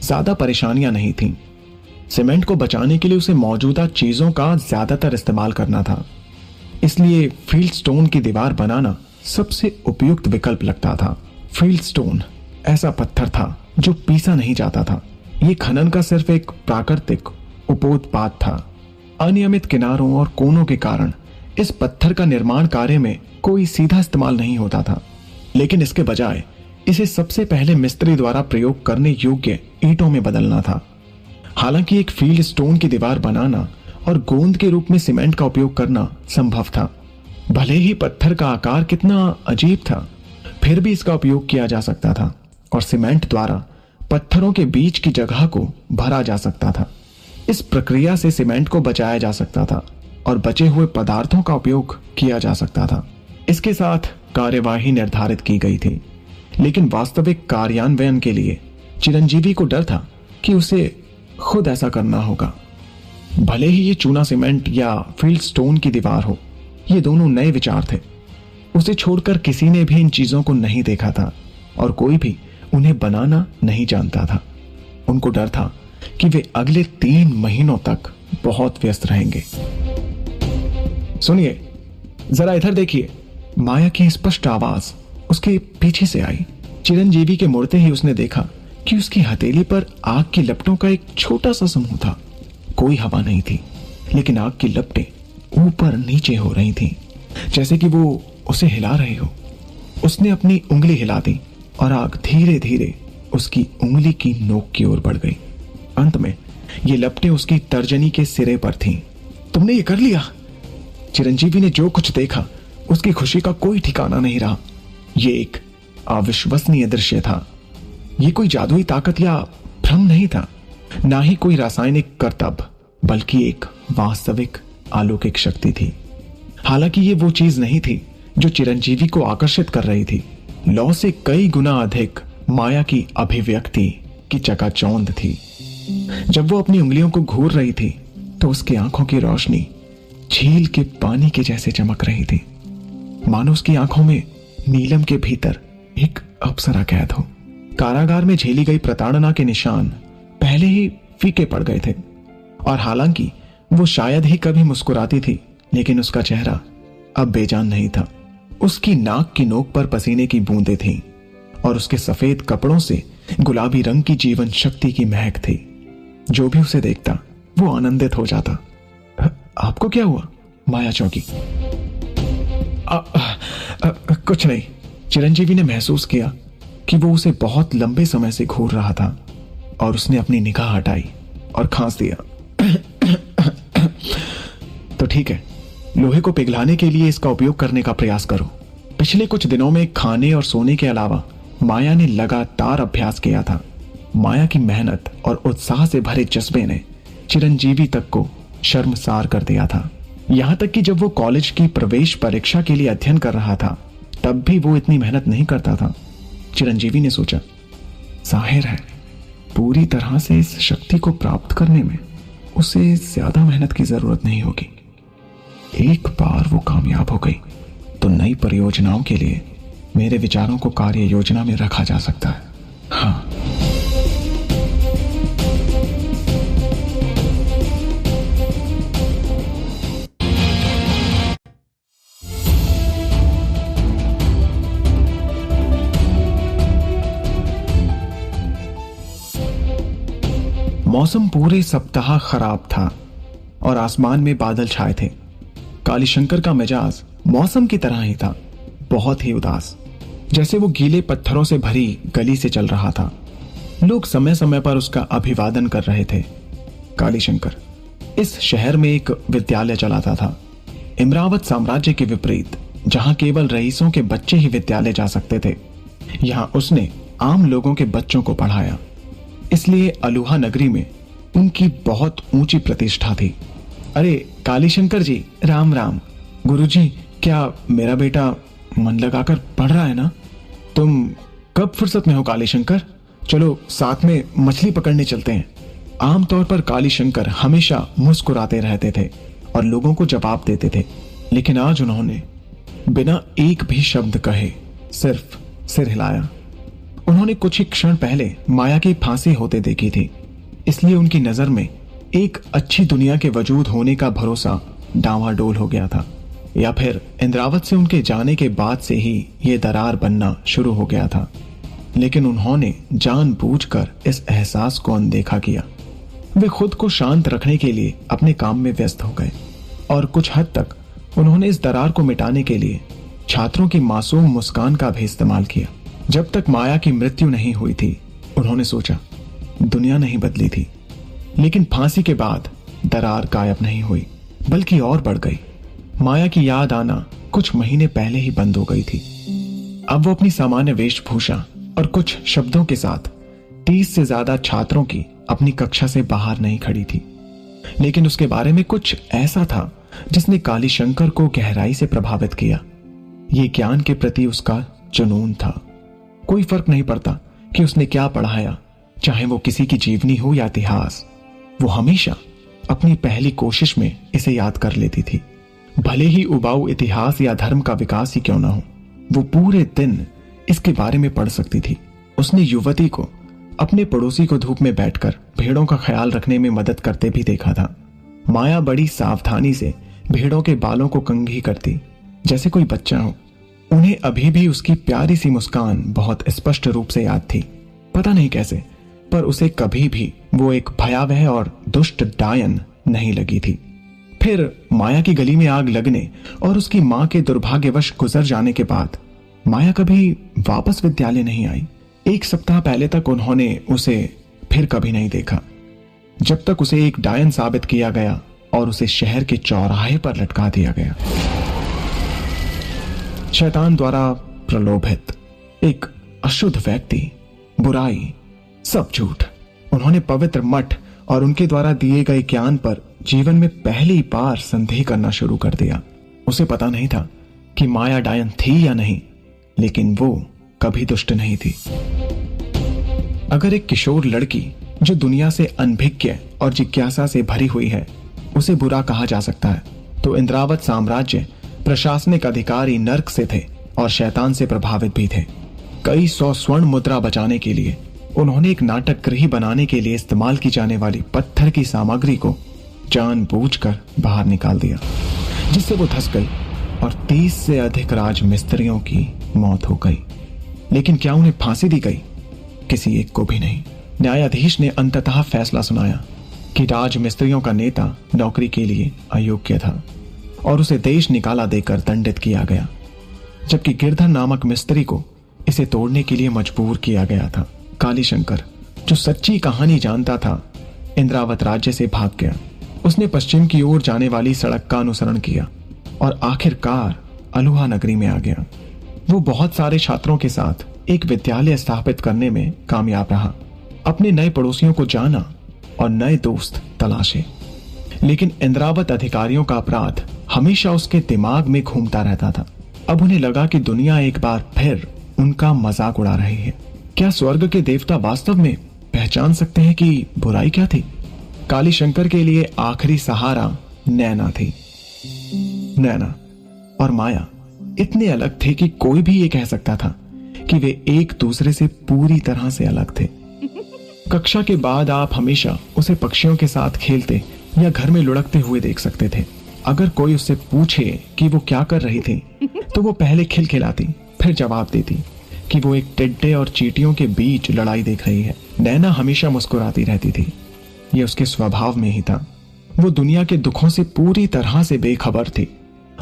ज्यादा परेशानियां नहीं थीं। सीमेंट को बचाने के लिए उसे मौजूदा चीजों का ज्यादातर इस्तेमाल करना था। इसलिए फील्डस्टोन की दीवार बनाना सबसे उपयुक्त विकल्प लगता था। फील्डस्टोन ऐसा पत्थर था जो पीसा नहीं जाता था। यह खनन का सिर्फ एक प्राकृतिक उपोत्पाद था। अनियमित किनारों और कोनों के कारण इस पत्थर का निर्माण कार्य में कोई सीधा इस्तेमाल नहीं होता था, लेकिन इसके बजाय इसे सबसे पहले मिस्त्री द्वारा प्रयोग करने योग्य ईंटों में बदलना था। हालांकि एक फील्ड स्टोन की दीवार बनाना और गोंद के रूप में सीमेंट का उपयोग करना संभव था। भले ही पत्थर का आकार कितना अजीब था, फिर भी इसका उपयोग किया जा सकता था और सीमेंट द्वारा पत्थरों के बीच की जगह को भरा जा सकता था। इस प्रक्रिया से सीमेंट को बचाया जा सकता था और बचे हुए पदार्थों का उपयोग किया जा सकता था। इसके साथ कार्यवाही निर्धारित की गई थी, लेकिन वास्तविक कार्यान्वयन के लिए चिरंजीवी को डर था कि उसे खुद ऐसा करना होगा। भले ही ये चूना सीमेंट या फील्ड स्टोन की दीवार हो, ये दोनों नए विचार थे। उसे छोड़कर किसी ने भी इन चीजों को नहीं देखा था और कोई भी उन्हें बनाना नहीं जानता था। उनको डर था कि वे अगले 3 महीनों तक बहुत व्यस्त रहेंगे। सुनिए, जरा इधर देखिए। माया की स्पष्ट आवाज उसके पीछे से आई। चिरंजीवी के मुड़ते ही उसने देखा कि उसकी हथेली पर आग की लपटों का एक छोटा सा समूह था। कोई हवा नहीं थी, लेकिन आग की लपटें ऊपर नीचे हो रही थीं, जैसे कि वो उसे हिला रहे हो। उसने अपनी उंगली हिला दी और आग धीरे धीरे उसकी उंगली की नोक की ओर बढ़ गई। अंत में ये लपटें उसकी तर्जनी के सिरे पर थीं। तुमने ये कर लिया। चिरंजीवी ने जो कुछ देखा उसकी खुशी का कोई ठिकाना नहीं रहा। ये एक अविश्वसनीय दृश्य था। ये कोई जादुई ताकत या भ्रम नहीं था, ना ही कोई रासायनिक करतब, बल्कि एक वास्तविक अलौकिक शक्ति थी। हालांकि ये वो चीज नहीं थी जो चिरंजीवी को आकर्षित कर रही थी। लौ से कई गुना अधिक माया की अभिव्यक्ति की चकाचौंध थी। जब वो अपनी उंगलियों को घूर रही थी तो उसकी आंखों की रोशनी झील के पानी के जैसे चमक रही थी, मानो उसकी आंखों में नीलम के भीतर एक अप्सरा कैद हो। कारागार में झेली गई प्रताड़ना के निशान पहले ही फीके पड़ गए थे और हालांकि वो शायद ही कभी मुस्कुराती थी, लेकिन उसका चेहरा अब बेजान नहीं था। उसकी नाक की नोक पर पसीने की बूंदें थीं और उसके सफेद कपड़ों से गुलाबी रंग की जीवन शक्ति की महक थी। जो भी उसे देखता वो आनंदित हो जाता। आपको क्या हुआ? माया चौंकी। कुछ नहीं। चिरंजीवी ने महसूस किया कि वो उसे बहुत लंबे समय से घूर रहा था और उसने अपनी निगाह हटाई और खांस दिया। तो ठीक है, लोहे को पिघलाने के लिए इसका उपयोग करने का प्रयास करो। पिछले कुछ दिनों में खाने और सोने के अलावा माया ने लगातार अभ्यास किया था। माया की मेहनत और उत्साह से भरे जज्बे ने चिरंजीवी तक को शर्मसार कर दिया था। यहां तक कि जब वो कॉलेज की प्रवेश परीक्षा के लिए अध्ययन कर रहा था तब भी वो इतनी मेहनत नहीं करता था। चिरंजीवी ने सोचा, जाहिर है पूरी तरह से इस शक्ति को प्राप्त करने में उसे ज्यादा मेहनत की जरूरत नहीं होगी। एक बार वो कामयाब हो गई तो नई परियोजनाओं के लिए मेरे विचारों को कार्य योजना में रखा जा सकता है। हाँ, मौसम पूरे सप्ताह खराब था और आसमान में बादल छाए थे। कालीशंकर का मिजाज मौसम की तरह ही था, बहुत ही उदास, जैसे वो गीले पत्थरों से भरी गली से चल रहा था। लोग समय समय पर उसका अभिवादन कर रहे थे। कालीशंकर इस शहर में एक विद्यालय चलाता था। इमरावत साम्राज्य के विपरीत, जहां केवल रईसों के बच्चे ही विद्यालय जा सकते थे, यहां उसने आम लोगों के बच्चों को पढ़ाया। इसलिए अलुहा नगरी में उनकी बहुत ऊंची प्रतिष्ठा थी। अरे कालीशंकर जी, राम राम। गुरुजी, क्या मेरा बेटा मन लगाकर पढ़ रहा है ना? तुम कब फुर्सत में हो कालीशंकर? चलो साथ में मछली पकड़ने चलते हैं। आमतौर पर कालीशंकर हमेशा मुस्कुराते रहते थे और लोगों को जवाब देते थे, लेकिन आज उन्होंने बिना एक भी शब्द कहे सिर्फ सिर हिलाया। उन्होंने कुछ ही क्षण पहले माया की फांसी होते देखी थी, इसलिए उनकी नजर में एक अच्छी दुनिया के वजूद होने का भरोसा डांवाडोल हो गया था, या फिर इंद्रावत से उनके जाने के बाद से ही यह दरार बनना शुरू हो गया था। लेकिन उन्होंने जानबूझकर इस एहसास को अनदेखा किया। वे खुद को शांत रखने के लिए अपने काम में व्यस्त हो गए और कुछ हद तक उन्होंने इस दरार को मिटाने के लिए छात्रों की मासूम मुस्कान का भी इस्तेमाल किया। जब तक माया की मृत्यु नहीं हुई थी, उन्होंने सोचा दुनिया नहीं बदली थी, लेकिन फांसी के बाद दरार गायब नहीं हुई, बल्कि और बढ़ गई। माया की याद आना कुछ महीने पहले ही बंद हो गई थी। अब वो अपनी सामान्य वेशभूषा और कुछ शब्दों के साथ 30 से ज्यादा छात्रों की अपनी कक्षा से बाहर नहीं खड़ी थी। लेकिन उसके बारे में कुछ ऐसा था जिसने कालीशंकर को गहराई से प्रभावित किया। ये ज्ञान के प्रति उसका जुनून था। कोई फर्क नहीं पड़ता कि उसने क्या पढ़ाया, चाहे वो किसी की जीवनी हो या इतिहास, वो हमेशा अपनी पहली कोशिश में इसे याद कर लेती थी। भले ही उबाऊ इतिहास या धर्म का विकास ही क्यों ना हो, वो पूरे दिन इसके बारे में पढ़ सकती थी। उसने युवती को अपने पड़ोसी को धूप में बैठकर भेड़ों का ख्याल रखने में मदद करते भी देखा था। माया बड़ी सावधानी से भेड़ों के बालों को कंघी करती, जैसे कोई बच्चा हो। उन्हें अभी भी उसकी प्यारी सी मुस्कान बहुत स्पष्ट रूप से याद थी। पता नहीं कैसे, पर उसे कभी भी वो एक भयावह और दुष्ट डायन नहीं लगी थी। फिर माया की गली में आग लगने और उसकी मां के दुर्भाग्यवश गुजर जाने के बाद माया कभी वापस विद्यालय नहीं आई। 1 सप्ताह पहले तक उन्होंने उसे फिर कभी नहीं देखा, जब तक उसे एक डायन साबित किया गया और उसे शहर के चौराहे पर लटका दिया गया। शैतान द्वारा प्रलोभित एक अशुद्ध व्यक्ति, बुराई, सब झूठ। उन्होंने पवित्र मठ और उनके द्वारा दिए गए ज्ञान पर जीवन में पहली बार संदेह करना शुरू कर दिया। उसे पता नहीं था कि माया डायन थी या नहीं, लेकिन वो कभी दुष्ट नहीं थी। अगर एक किशोर लड़की जो दुनिया से अनभिज्ञ और जिज्ञासा से भरी हुई है, उसे बुरा कहा जा सकता है, तो इंद्रावत साम्राज्य प्रशासनिक अधिकारी नर्क से थे और शैतान से प्रभावित भी थे। कई 100 स्वर्ण मुद्रा बचाने के लिए उन्होंने एक नाटक गृह बनाने के लिए इस्तेमाल की जाने वाली पत्थर की सामग्री को जानबूझकर बाहर निकाल दिया, जिससे वो धंस गई और 30 से अधिक राजमिस्त्रियों की मौत हो गई। लेकिन क्या उन्हें फांसी दी गई? किसी एक को भी नहीं। न्यायाधीश ने अंततः फैसला सुनाया कि राजमिस्त्रियों का नेता नौकरी के लिए अयोग्य था और उसे देश निकाला देकर दंडित किया गया, जबकि गिरधर नामक मिस्त्री को इसे तोड़ने के लिए मजबूर किया गया था। कालीशंकर, जो सच्ची कहानी जानता था, इंद्रावत राज्य से भाग गया। उसने पश्चिम की ओर जाने वाली सड़क का अनुसरण किया और आखिरकार अलुहा नगरी में आ गया। वो बहुत सारे छात्रों के साथ एक विद्यालय स्थापित करने में कामयाब रहा। अपने नए पड़ोसियों को जाना और नए दोस्त तलाशे। लेकिन इंद्रावत अधिकारियों का अपराध हमेशा उसके दिमाग में घूमता रहता था। अब उन्हें लगा कि दुनिया एक बार फिर उनका मजाक उड़ा रही है। क्या स्वर्ग के देवता वास्तव में पहचान सकते हैं कि बुराई क्या थी? कालीशंकर के लिए आखिरी सहारा नैना थी। नैना और माया इतने अलग थे कि कोई भी ये कह सकता था कि वे एक दूसरे से पूरी तरह से अलग थे। कक्षा के बाद आप हमेशा उसे पक्षियों के साथ खेलते या घर में लुढ़कते हुए देख सकते थे। अगर कोई उससे पूछे कि वो क्या कर रही थी, तो वो पहले खिलखिलाती, फिर जवाब देती कि वो एक टिड्डे और चींटियों के बीच लड़ाई देख रही है। नैना हमेशा मुस्कुराती रहती थी। यह उसके स्वभाव में ही था। वो दुनिया के दुखों से पूरी तरह से बेखबर थी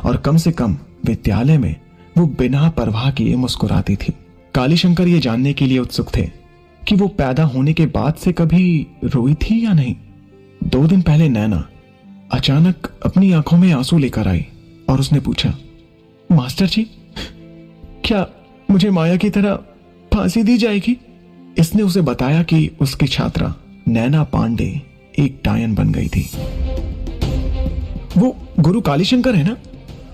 और कम से कम विद्यालय में वो बिना परवाह किए मुस्कुराती थी। कालीशंकर ये जानने के लिए उत्सुक थे कि वो पैदा होने के बाद से कभी रोई थी या नहीं। 2 दिन पहले नैना अचानक अपनी आंखों में आंसू लेकर आई और उसने पूछा, मास्टर जी, क्या मुझे माया की तरह फांसी दी जाएगी? इसने उसे बताया कि उसकी छात्रा नैना पांडे एक डायन बन गई थी। वो गुरु कालीशंकर है ना,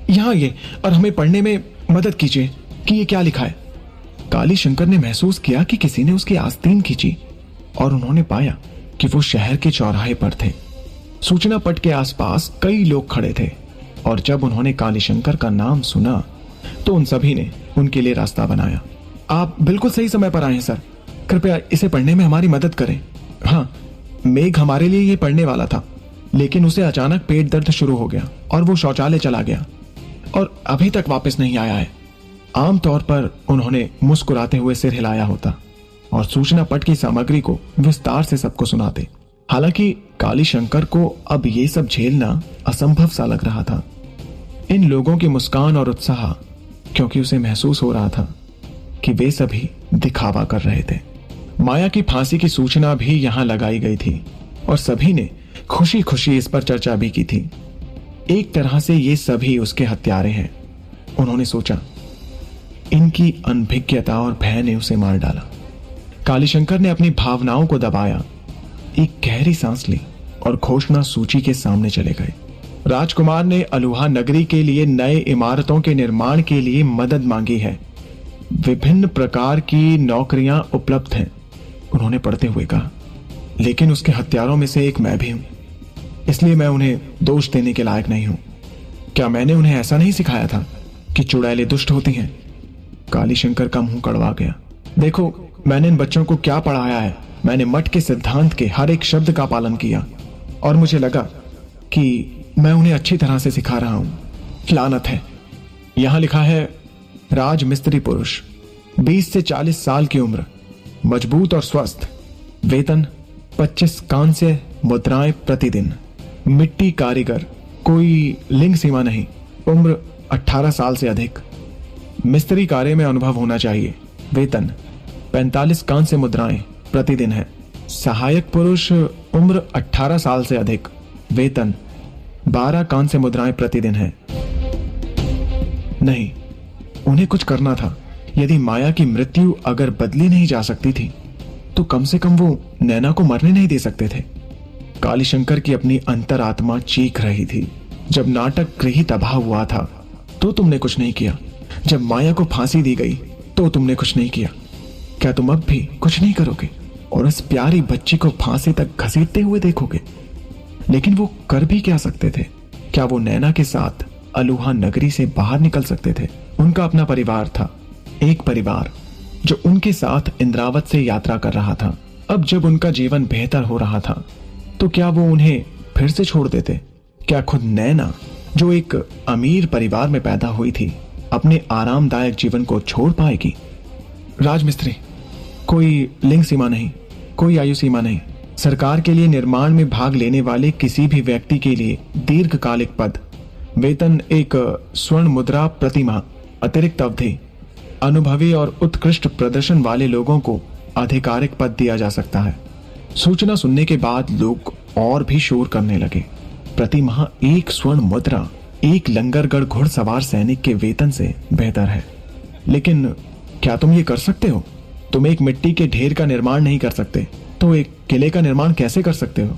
यहां ये, और हमें पढ़ने में मदद कीजिए कि ये क्या लिखा है। कालीशंकर ने महसूस किया कि किसी ने उसकी आस्तीन खींची और उन्होंने पाया कि वो शहर के चौराहे पर थे। सूचना पट के आसपास कई लोग खड़े थे और जब उन्होंने कालीशंकर का नाम सुना तो उन सभी ने उनके लिए रास्ता बनाया। आप बिल्कुल सही समय पर आए हैं सर, कृपया इसे पढ़ने में हमारी मदद करें। हाँ, मेघ हमारे लिए ये पढ़ने वाला था, लेकिन उसे अचानक पेट दर्द शुरू हो गया और वो शौचालय चला गया और अभी तक वापस नहीं आया है। आमतौर पर उन्होंने मुस्कुराते हुए सिर हिलाया होता और सूचना पट की सामग्री को विस्तार से सबको सुनाते। हालांकि कालीशंकर को अब ये सब झेलना असंभव सा लग रहा था। इन लोगों की मुस्कान और उत्साह, क्योंकि उसे महसूस हो रहा था कि वे सभी दिखावा कर रहे थे। माया की फांसी की सूचना भी यहां लगाई गई थी और सभी ने खुशी खुशी इस पर चर्चा भी की थी। एक तरह से ये सभी उसके हत्यारे हैं। उन्होंने सोचा, इनकी अनभिज्ञता और भय ने उसे मार डाला। कालीशंकर ने अपनी भावनाओं को दबाया, एक गहरी सांस ली और घोषणा सूची के सामने चले गए। राजकुमार ने अलुहा नगरी के लिए नए इमारतों के निर्माण के लिए मदद मांगी है। विभिन्न प्रकार की नौकरियां उपलब्ध हैं, उन्होंने पढ़ते हुए कहा, लेकिन उसके हत्यारों में से एक मैं भी हूं, इसलिए मैं उन्हें दोष देने के लायक नहीं हूं। क्या मैंने उन्हें ऐसा नहीं सिखाया था कि चुड़ैलें दुष्ट होती हैं? कालीशंकर का मुंह कड़वा गया। देखो, मैंने इन बच्चों को क्या पढ़ाया है। मैंने मठ के सिद्धांत के हर एक शब्द का पालन किया और मुझे लगा कि मैं उन्हें अच्छी तरह से सिखा रहा हूं। लानत है। यहां लिखा है, राज मिस्त्री पुरुष, 20 से 40 साल की उम्र, मजबूत और स्वस्थ, वेतन 25 कांस्य मुद्राएं प्रतिदिन, मिट्टी कारीगर, कोई लिंग सीमा नहीं, उम्र 18 साल से अधिक, मिस्त्री कार्य में अनुभव होना चाहिए, वेतन 45 कांस्य मुद्राएं प्रतिदिन है, सहायक पुरुष, उम्र 18 साल से अधिक, वेतन 12 कांस्य मुद्राएं प्रतिदिन है। नहीं, उन्हें कुछ करना था। यदि माया की मृत्यु अगर बदली नहीं जा सकती थी तो कम से कम वो नैना को मरने नहीं दे सकते थे। कालीशंकर की अपनी अंतरात्मा चीख रही थी। जब नाटक गृह तबाह हुआ था तो तुमने कुछ नहीं किया, जब माया को फांसी दी गई तो तुमने कुछ नहीं किया। क्या तुम अब भी कुछ नहीं करोगे और उस प्यारी बच्ची को फांसी तक घसीटते हुए देखोगे? लेकिन वो कर भी क्या सकते थे? क्या वो नैना के साथ अलुहा नगरी से बाहर निकल सकते थे? उनका अपना परिवार था, एक परिवार जो उनके साथ इंद्रावत से यात्रा कर रहा था। अब जब उनका जीवन बेहतर हो रहा था तो क्या वो उन्हें फिर से छोड़ देते? क्या खुद नैना, जो एक अमीर परिवार में पैदा हुई थी, अपने आरामदायक जीवन को छोड़ पाएगी? राजमिस्त्री, कोई लिंग सीमा नहीं, कोई आयु सीमा नहीं। सरकार के लिए निर्माण में भाग लेने वाले किसी भी व्यक्ति के लिए दीर्घकालिक पद, वेतन 1 स्वर्ण मुद्रा प्रति माह, अतिरिक्त अवधि, अनुभवी और उत्कृष्ट प्रदर्शन वाले लोगों को आधिकारिक पद दिया जा सकता है। सूचना सुनने के बाद लोग और भी शोर करने लगे। प्रति माह 1 स्वर्ण मुद्रा एक लंगरगढ़ घुड़सवार सैनिक के वेतन से बेहतर है। लेकिन क्या तुम ये कर सकते हो? तुम एक मिट्टी के ढेर का निर्माण नहीं कर सकते तो एक किले का निर्माण कैसे कर सकते हो?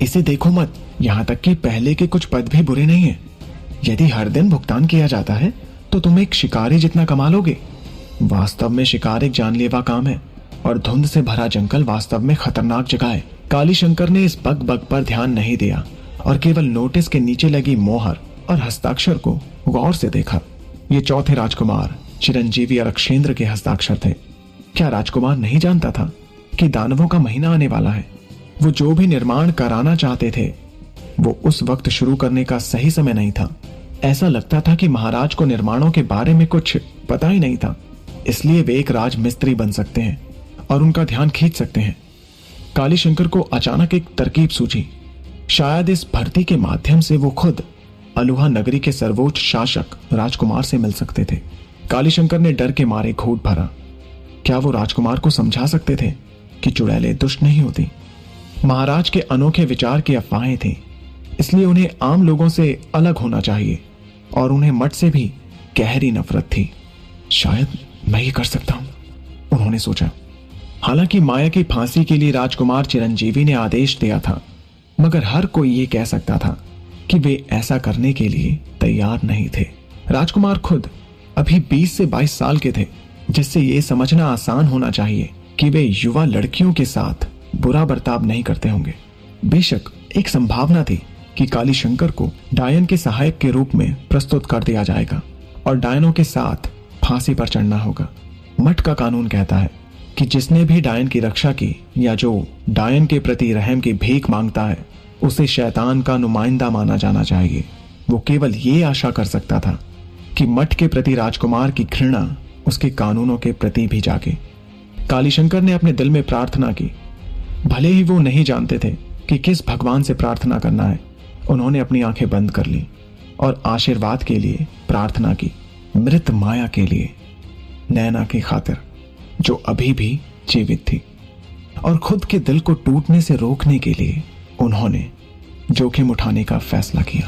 इसे देखो मत, यहां तक कि पहले के कुछ पद भी बुरे नहीं है। यदि हर दिन भुगतान किया जाता है तो तुम एक शिकारी जितना कमा लोगे। वास्तव में शिकार एक जानलेवा काम है और धुंध से भरा जंगल वास्तव में खतरनाक जगह है। कालीशंकर ने इस बग बग पर ध्यान नहीं दिया और केवल नोटिस के नीचे लगी मोहर और हस्ताक्षर को गौर से देखा। ये चौथे राजकुमार चिरंजीवी अरक्षेंद्र के हस्ताक्षर थे। क्या राजकुमार नहीं जानता था कि दानवों का महीना आने वाला है? वो जो भी निर्माण कराना चाहते थे वो उस वक्त शुरू करने का सही समय नहीं था। ऐसा लगता था कि महाराज को निर्माणों के बारे में कुछ पता ही नहीं था, इसलिए वे एक राजमिस्त्री बन सकते हैं और उनका ध्यान खींच सकते हैं। कालीशंकर को अचानक एक तरकीब सूझी। शायद इस भर्ती के माध्यम से वो खुद अलुहा नगरी के सर्वोच्च शासक राजकुमार से मिल सकते थे। कालीशंकर ने डर के मारे घूंट भरा। क्या वो राजकुमार को समझा सकते थे कि चुड़ैलें दुष्ट नहीं होती। महाराज के अनोखे विचार की अफवाहें थीं, इसलिए उन्हें आम लोगों से अलग होना चाहिए और उन्हें मठ से भी गहरी नफरत थी। शायद मैं ये कर सकता हूं, उन्होंने सोचा। हालांकि माया की फांसी के लिए राजकुमार चिरंजीवी ने आदेश दिया था, मगर हर कोई ये कह सकता था कि वे ऐसा करने के लिए तैयार नहीं थे। राजकुमार खुद अभी 20 से 22 साल के थे, जिससे ये समझना आसान होना चाहिए कि वे युवा लड़कियों के साथ बुरा बर्ताव नहीं करते होंगे। बेशक एक संभावना थी कि कालीशंकर को डायन के सहायक के रूप में प्रस्तुत कर दिया जाएगा और डायनों के साथ फांसी पर चढ़ना होगा। मठ का कानून कहता है कि जिसने भी डायन की रक्षा की या जो डायन के प्रति रहम की भीख मांगता है, उसे शैतान का नुमाइंदा माना जाना चाहिए। वो केवल ये आशा कर सकता था कि मठ के प्रति राजकुमार की घृणा उसके कानूनों के प्रति भी जागे। कालीशंकर ने अपने दिल में प्रार्थना की। भले ही वो नहीं जानते थे कि किस भगवान से प्रार्थना करना है, उन्होंने अपनी आंखें बंद कर ली और आशीर्वाद के लिए प्रार्थना की, मृत माया के लिए, नैना की खातिर जो अभी भी जीवित थी। और खुद के दिल को टूटने से रोकने के लिए उन्होंने जोखिम उठाने का फैसला किया।